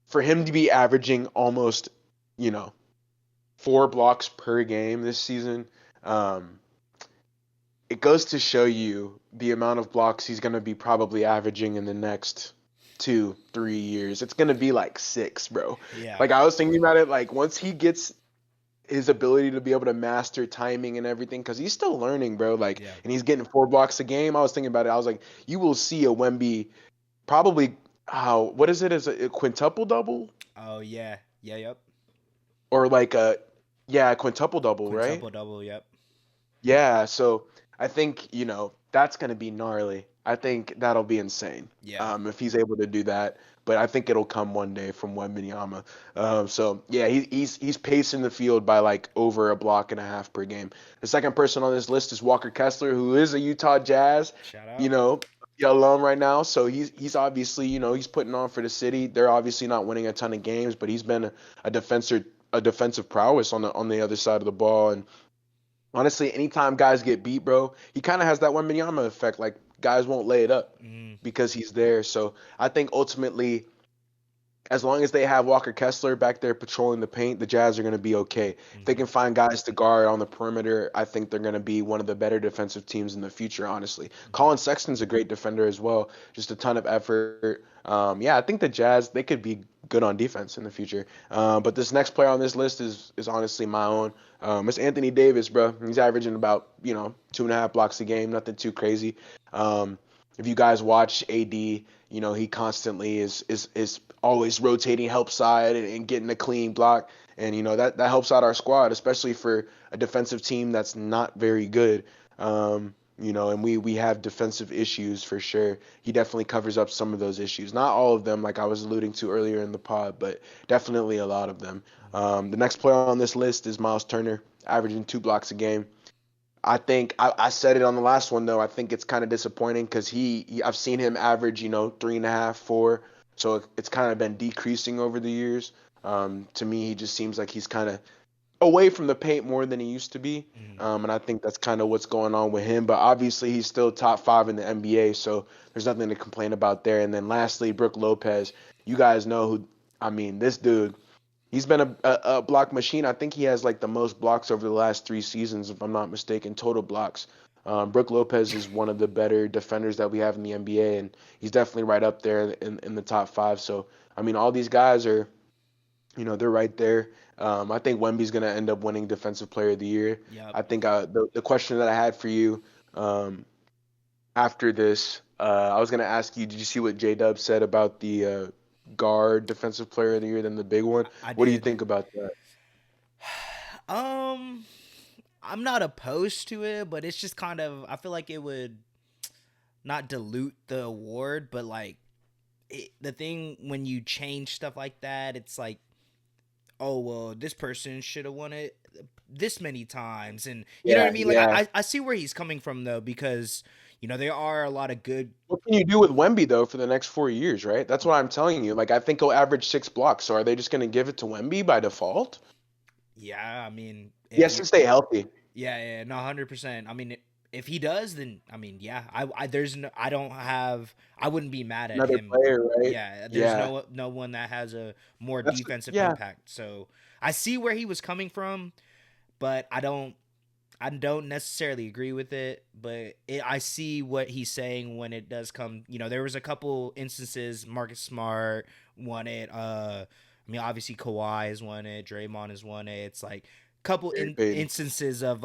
for him to be averaging almost, you know, 4 blocks per game this season, um, it goes to show you the amount of blocks he's going to be probably averaging in the next 2 3 years. It's going to be like 6, bro. yeah, Like I was thinking about it, like once he gets his ability to be able to master timing and everything, because he's still learning, bro. Like, yeah. and he's getting 4 blocks a game. I was thinking about it. I was like, you will see a Wemby probably how what is it? Is it a quintuple double Oh yeah, yeah, yep. or like a quintuple double, right? Quintuple double, yep. Yeah, so I think, that's going to be gnarly. I think that'll be insane Yeah. if he's able to do that. But I think it'll come one day from Wembanyama. So yeah, he's pacing the field by like over a block and a half per game. The second person on this list is Walker Kessler, who is a Utah Jazz, Shout you out. know, alum right now. So he's obviously he's putting on for the city. They're obviously not winning a ton of games, but he's been a defensive prowess on the other side of the ball. And honestly, anytime guys get beat, bro, he kind of has that Wembanyama effect. Like guys won't lay it up Mm, because he's there. So I think ultimately, as long as they have Walker Kessler back there patrolling the paint, the Jazz are going to be okay. If they hmm. can find guys to guard on the perimeter, I think they're going to be one of the better defensive teams in the future, honestly. Hmm. Colin Sexton's a great defender as well, just a ton of effort. Yeah, I think the Jazz, they could be good on defense in the future. But this next player on this list is honestly my own. It's Anthony Davis, bro. He's averaging about, 2.5 blocks a game, nothing too crazy. Um, If you guys watch AD, he constantly is always rotating help side and getting a clean block, and that helps out our squad, especially for a defensive team that's not very good. And we have defensive issues for sure. He definitely covers up some of those issues. Not all of them, like I was alluding to earlier in the pod, but definitely a lot of them. The next player on this list is Miles Turner, averaging 2 blocks a game. I think I said it on the last one though. I think it's kind of disappointing because I've seen him average 3.5, 4, so it's kind of been decreasing over the years. To me, he just seems like he's kind of away from the paint more than he used to be, Mm. and I think that's kind of what's going on with him. But obviously, he's still top 5 in the NBA, so there's nothing to complain about there. And then lastly, Brook Lopez. You guys know who? I mean, this dude. He's been a block machine. I think he has like the most blocks over the last 3 seasons, if I'm not mistaken, total blocks. Brook Lopez is one of the better defenders that we have in the NBA, and he's definitely right up there in the top 5. So, I mean, all these guys are, they're right there. I think Wemby's going to end up winning Defensive Player of the Year. Yep. I think the question that I had for you um, after this, I was going to ask you, did you see what J Dub said about the guard Defensive Player of the Year, then the big one? I What do you did. think about that? Um, I'm not opposed to it, but it's just kind of I feel like it would not dilute the award, but like the thing when you change stuff like that, it's like, oh well, this person should have won it this many times, and you know what I Yeah, mean. Like yeah. I see where he's coming from though, because there are a lot of good. What can you do with Wemby though for the next 4 years, right? That's what I'm telling you. Like I think he'll average 6 blocks. So are they just going to give it to Wemby by default? Yeah, I mean, He if has you to stay healthy. yeah, yeah, no, 100%. I mean, if he does, then I mean, yeah, I there's no, I don't have, I wouldn't be mad at Another him. player, right? Yeah, there's Yeah. no one that has a more That's defensive yeah, impact. So I see where he was coming from, but I don't necessarily agree with it. But I see what he's saying when it does come. There was a couple instances. Marcus Smart won it. I mean, obviously Kawhi has won it. Draymond has won it. It's like couple Gary Payton. instances of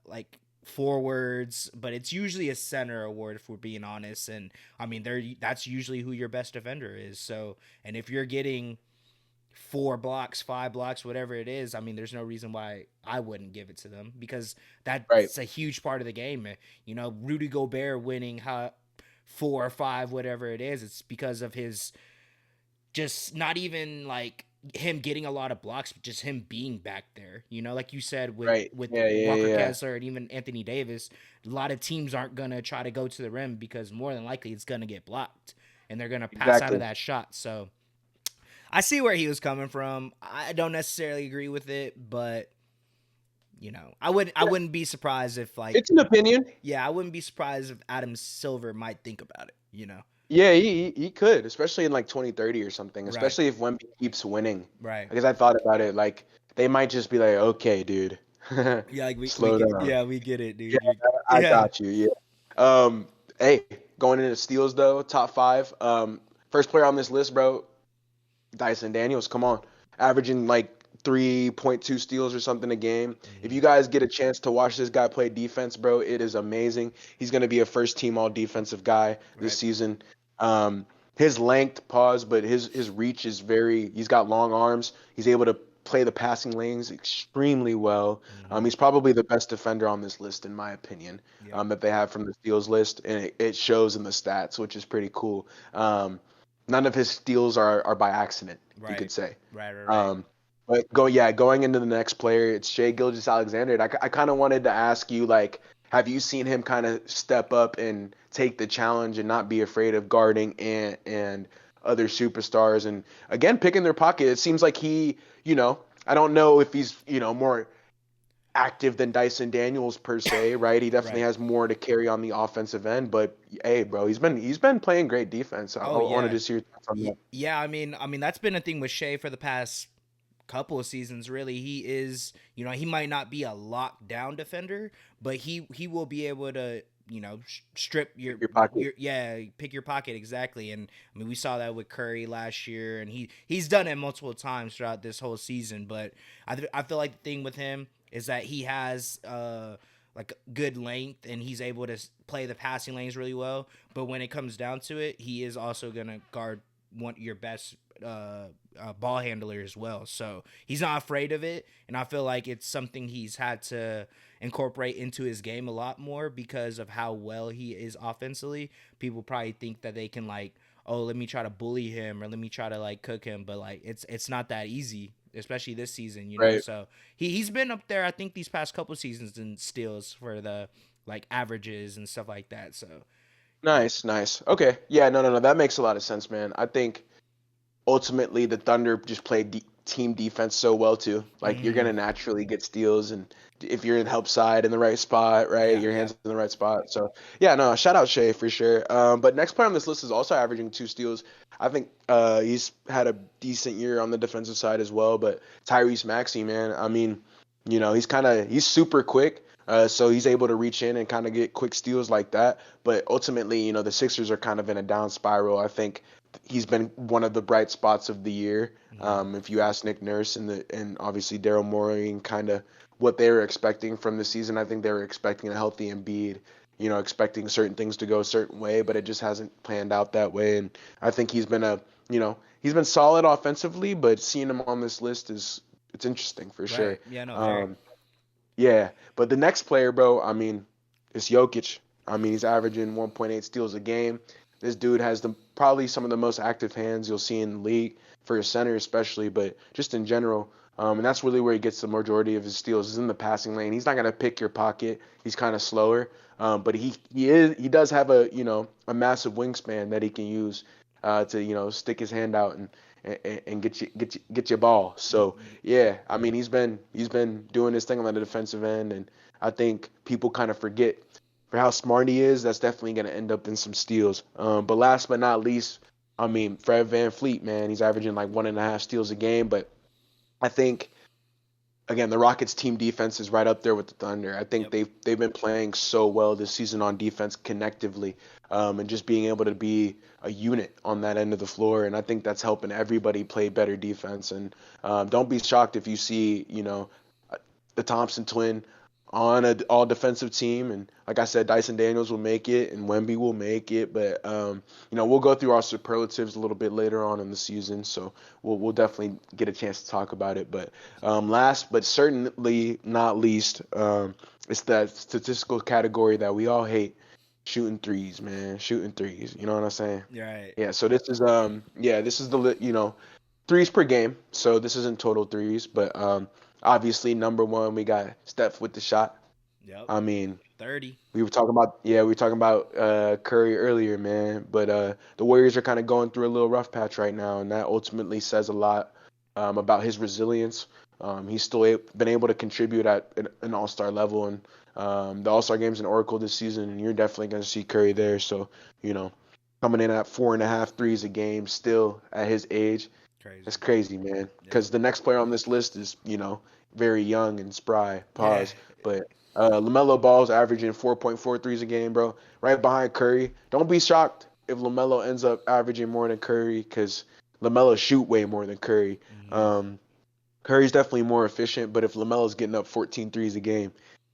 like forwards, but it's usually a center award if we're being honest. And I mean, that's usually who your best defender is. So, and if you're getting 4 blocks, 5 blocks, whatever it is, I mean, there's no reason why I wouldn't give it to them, because Right. that's a huge part of the game. Rudy Gobert winning 4 or 5, whatever it is, it's because of his just not even like him getting a lot of blocks, but just him being back there. Like you said with Right. with Yeah, yeah, Walker yeah. Kessler and even Anthony Davis, a lot of teams aren't gonna try to go to the rim because more than likely it's gonna get blocked and they're gonna pass out of Exactly. that shot. So I see where he was coming from. I don't necessarily agree with it, but I wouldn't be surprised if like It's an opinion. yeah, I wouldn't be surprised if Adam Silver might think about it. Yeah, he could, especially in like 2030 or something, Right. especially if Wemby keeps winning. Right. Because I thought about it, like they might just be like, okay, dude, Yeah, like we slow get down. yeah, we get it, Yeah, dude. I Yeah. got you. Yeah. Hey, going into steals though, top 5. First player on this list, bro, Dyson Daniels. Come on, averaging like 3.2 steals or something a game. If Mhm. you guys get a chance to watch this guy play defense, bro, it is amazing. He's gonna be a first team all defensive guy this Right. season. Um, his length, pause, but his reach is very. He's got long arms. He's able to play the passing lanes extremely well. Mhm. He's probably the best defender on this list, in my opinion, Yep. that they have from the steals list, and it shows in the stats, which is pretty cool. None of his steals are by accident, you Right. could say. Right. Right. Right. Um, but going into the next player, it's Shea Gilgeous-Alexander. And I kind of wanted to ask you, like, have you seen him kind of step up and take the challenge and not be afraid of guarding and other superstars and again picking their pocket? It seems like I don't know if he's more active than Dyson Daniels per se, right? He definitely Right. has more to carry on the offensive end, but hey, bro, he's been playing great defense. I Oh wanted yeah. to see your thoughts on that. Yeah, I mean that's been a thing with Shea for the past couple of seasons really. He is, he might not be a lockdown defender, but he will be able to, strip Pick your pocket. your yeah, pick your pocket exactly. And I mean we saw that with Curry last year, and he's done it multiple times throughout this whole season. But I feel like the thing with him is that he has like good length, and he's able to play the passing lanes really well. But when it comes down to it, he is also gonna guard one your best ball handler as well. So he's not afraid of it, and I feel like it's something he's had to incorporate into his game a lot more because of how well he is offensively. People probably think that they can like, oh, let me try to bully him or let me try to like cook him, but like it's not that easy, especially this season, you know. Right. So he's been up there, I think, these past couple seasons in steals for the like averages and stuff like that. So yeah. Nice, nice. Okay. Yeah, no, no, no. That makes a lot of sense, man. I think ultimately the Thunder just play team defense so well too. Like you're Mm-hmm. gonna naturally get steals, and if you're in help side in the right spot, right, Yeah, your yeah. hands in the right spot. So yeah, no, shout out Shea for sure. But next player on this list is also averaging 2 steals. I think he's had a decent year on the defensive side as well. But Tyrese Maxey, man, I mean, he's super quick. So he's able to reach in and kind of get quick steals like that. But ultimately, the Sixers are kind of in a down spiral. I think he's been one of the bright spots of the year. Mm-hmm. If you ask Nick Nurse and obviously Daryl Morey and kind of what they were expecting from the season, I think they were expecting a healthy Embiid, expecting certain things to go a certain way, but it just hasn't planned out that way. And I think he's been solid offensively, but seeing him on this list it's interesting for sure. Right. Yeah, no, very. Um, yeah, but the next player, bro, I mean, it's Jokic. I mean, he's averaging 1.8 steals a game. This dude has probably some of the most active hands you'll see in the league for a center, especially, but just in general. And that's really where he gets the majority of his steals is in the passing lane. He's not gonna pick your pocket. He's kind of slower, but he does have a massive wingspan that he can use to stick his hand out and get your ball. So yeah, I mean he's been doing his thing on the defensive end, and I think people kind of forget for how smart he is. That's definitely going to end up in some steals. But last but not least, I mean Fred VanVleet, man, he's averaging like 1.5 steals a game. But I think again, the Rockets team defense is right up there with the Thunder. I think Yep. they've been playing so well this season on defense connectively, and just being able to be a unit on that end of the floor. And I think that's helping everybody play better defense. And don't be shocked if you see the Thompson twin on an all defensive team. And like I said, Dyson Daniels will make it and Wemby will make it. But we'll go through our superlatives a little bit later on in the season, so we'll definitely get a chance to talk about it. But last but certainly not least, it's that statistical category that we all hate. Shooting threes, man. Shooting threes. You know what I'm saying? You're right. Yeah, so this is threes per game. So this isn't total threes, but obviously number one we got Steph with the shot. Yep. I mean, 30. we were talking about Curry earlier, man, but the Warriors are kind of going through a little rough patch right now, and that ultimately says a lot about his resilience. He's still been able to contribute at an All-Star level, and the All-Star game's in Oracle this season, and you're definitely going to see Curry there. So, you know, coming in at 4.5 threes a game, still at his age, that's Crazy. crazy, man. Yep. Because the next player on this list is, very young and spry. Yeah. Pause. But LaMelo Ball's averaging 4.4 threes a game, bro. Right behind Curry. Don't be shocked if LaMelo ends up averaging more than Curry, because LaMelo shoot way more than Curry. Mm-hmm. Um, Curry's definitely more efficient, but if LaMelo's getting up 14 threes a game,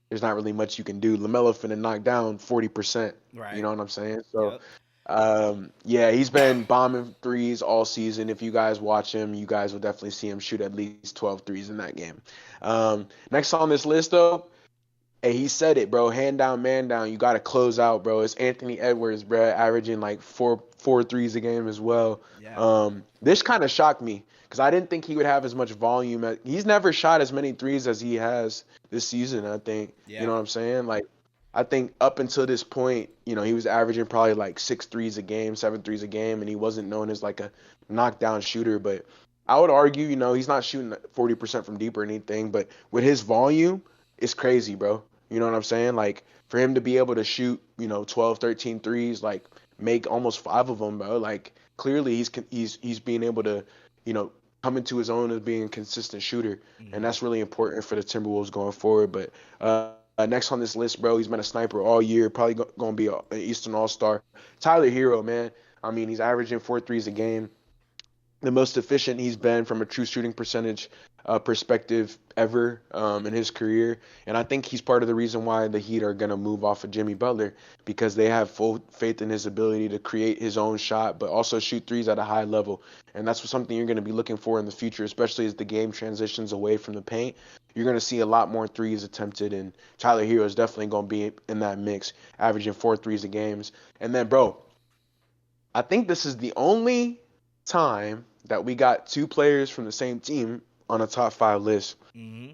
there's not really much you can do. LaMelo finna knock down 40%. You Right. know what I'm saying? So Yep. yeah, he's been bombing threes all season. If you guys watch him, you guys will definitely see him shoot at least 12 threes in that game. Next on this list, though, hey, he said it, bro. Hand down, man down. You got to close out, bro. It's Anthony Edwards, bro, averaging like four threes a game as well. Yeah. This kind of shocked me because I didn't think he would have as much volume. He's never shot as many threes as he has this season. I think, you Yeah. know what I'm saying? Like, I think up until this point, he was averaging probably like 6 threes a game, 7 threes a game, and he wasn't known as like a knockdown shooter. But I would argue, he's not shooting 40% from deep or anything. But with his volume, it's crazy, bro. You know what I'm saying? Like for him to be able to shoot, 12, 13 threes, like make almost five of them, bro. Like clearly he's being able to, you know, come into his own as being a consistent shooter, and Mm-hmm. that's really important for the Timberwolves going forward. But next on this list, bro, he's been a sniper all year, probably going to be an Eastern All Star. Tyler Hero, man. I mean, he's averaging 4 threes a game, the most efficient he's been from a true shooting percentage perspective ever in his career. And I think he's part of the reason why the Heat are going to move off of Jimmy Butler because they have full faith in his ability to create his own shot, but also shoot threes at a high level. And that's something you're going to be looking for in the future, especially as the game transitions away from the paint. You're going to see a lot more threes attempted, and Tyler Hero is definitely going to be in that mix, averaging 4 threes a game. And then, bro, I think this is the only time that we got two players from the same team on a top five list. Mm-hmm.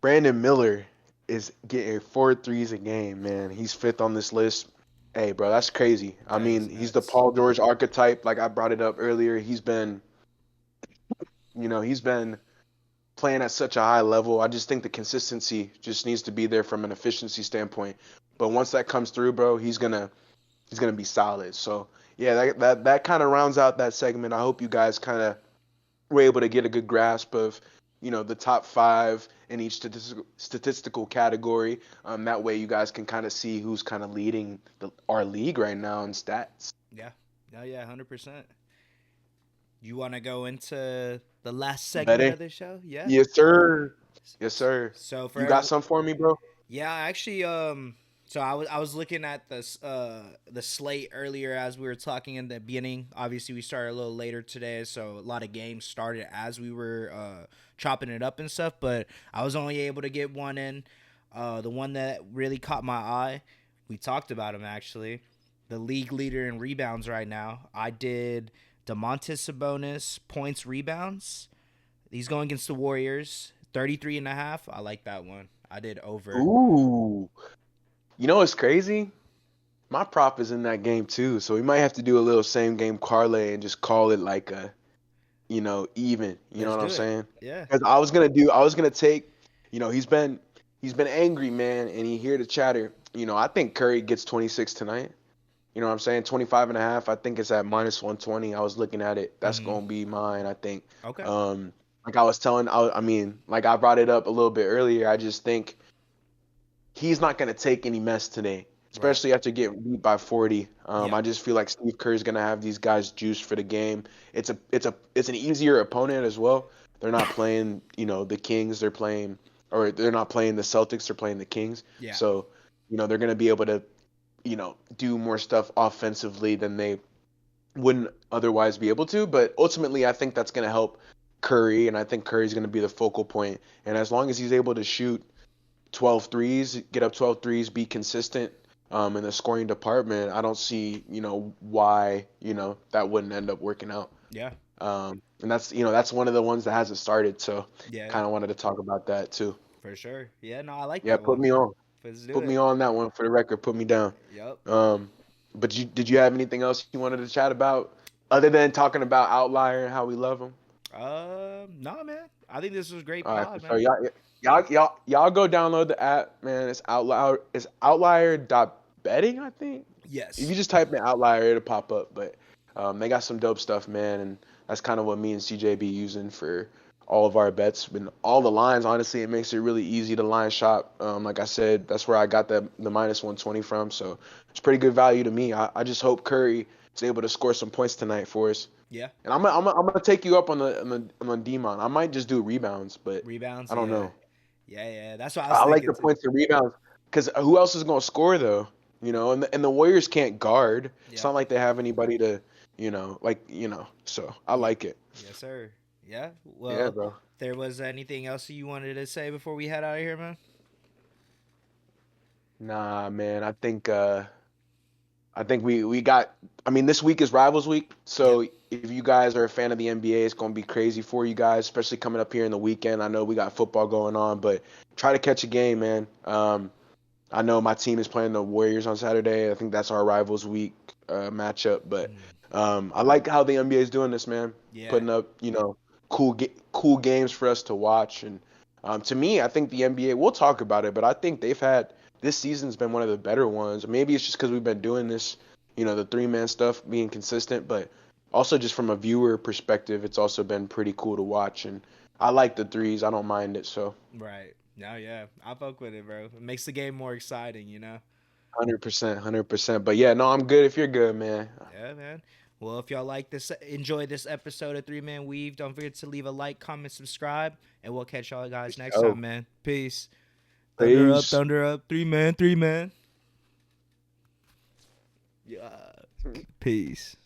Brandon Miller is getting 4 threes a game, man. He's fifth on this list. Hey, bro, that's crazy. I That is mean, he's the nuts. Paul George archetype, like I brought it up earlier. He's been playing at such a high level. I just think the consistency just needs to be there from an efficiency standpoint. But once that comes through, bro, he's gonna be solid. So yeah, that kind of rounds out that segment. I hope you guys kind of were able to get a good grasp of the top five in each statistical category. That way you guys can kind of see who's kind of leading our league right now in stats. Yeah. Oh, yeah, 100%. You want to go into the last segment Ready? of the show? Yeah. Yes, sir. Yes, sir. So for You got some for me, bro? yeah, actually, so I was looking at this the slate earlier as we were talking in the beginning. Obviously, we started a little later today, so a lot of games started as we were chopping it up and stuff. But I was only able to get one in. The one that really caught my eye, we talked about him actually, the league leader in rebounds right now. I did Domantas Sabonis points rebounds. He's going against the Warriors, 33 and a half. I like that one. I did over. Ooh. You know what's crazy? My prop is in that game too, so we might have to do a little same game parlay and just call it like a, even. You know Let's what I'm do it. saying? Yeah. Because I was gonna take, he's been angry, man, and he here to chatter. I think Curry gets 26 tonight. You know what I'm saying? 25 and a half. I think it's at minus 120. I was looking at it. That's Mm-hmm. gonna be mine, I think. Okay. Like I was telling, I mean, like I brought it up a little bit earlier. I just think he's not going to take any mess today, Right. especially after getting beat by 40. Yeah. I just feel like Steve Kerr is going to have these guys juiced for the game. It's an easier opponent as well. They're not playing, the Kings. They're not playing the Celtics. They're playing the Kings. Yeah. So, they're going to be able to, do more stuff offensively than they wouldn't otherwise be able to. But ultimately, I think that's going to help Curry, and I think Curry's going to be the focal point. And as long as he's able to shoot 12 threes, get up 12 threes, be consistent in the scoring department, I don't see, why, that wouldn't end up working out. Yeah. And that's one of the ones that hasn't started. So Yeah. kind of wanted to talk about that too. For sure. Yeah. No, I like Yeah, that put one. me on. Let's do Put me it. on that one for the record. Put me down. Yep. But did you have anything else you wanted to chat about other than talking about Outlier and how we love him? No, man. I think this was a great All right, for pod, sure. man. Y'all go download the app, man. It's Outlier. It's outlier.betting, I think. If you Yes. just type in Outlier, it'll pop up. But they got some dope stuff, man, and that's kind of what me and CJ be using for all of our bets and all the lines. Honestly, it makes it really easy to line shop. Like I said, that's where I got the minus 120 from. So it's pretty good value to me. I just hope Curry is able to score some points tonight for us. Yeah. And I'm gonna take you up on the Demon. I might just do rebounds, but Rebounds. I don't Yeah. know. Yeah. Yeah. That's what I was I like thinking the too. points and rebounds because who else is gonna score though? And the Warriors can't guard. It's Yep. not like they have anybody to, So I Yeah. like it. Yes, sir. Yeah. Yeah, Well, bro. there was anything else you wanted to say before we head out of here, man? Nah, man. I think we got. I mean, this week is Rivals Week, Yep. so if you guys are a fan of the NBA, it's gonna be crazy for you guys, especially coming up here in the weekend. I know we got football going on, but try to catch a game, man. I know my team is playing the Warriors on Saturday. I think that's our Rivals Week matchup, but Mm. I like how the NBA is doing this, man. Yeah. Putting up, cool games for us to watch, and to me, I think the NBA. We'll talk about it, but I think they've had this season's been one of the better ones. Maybe it's just because we've been doing this, the 3-man stuff being consistent, but also just from a viewer perspective, it's also been pretty cool to watch. And I like the threes. I don't mind it. So Right. No, yeah. I fuck with it, bro. It makes the game more exciting, you know? 100%, 100%. But yeah, no, I'm good if you're good, man. Yeah, man. Well, if y'all enjoy this episode of 3-Man Weave, don't forget to leave a like, comment, subscribe, and we'll catch y'all guys next time, man. Peace. Peace. Thunder up, 3-Man. Yeah. Peace.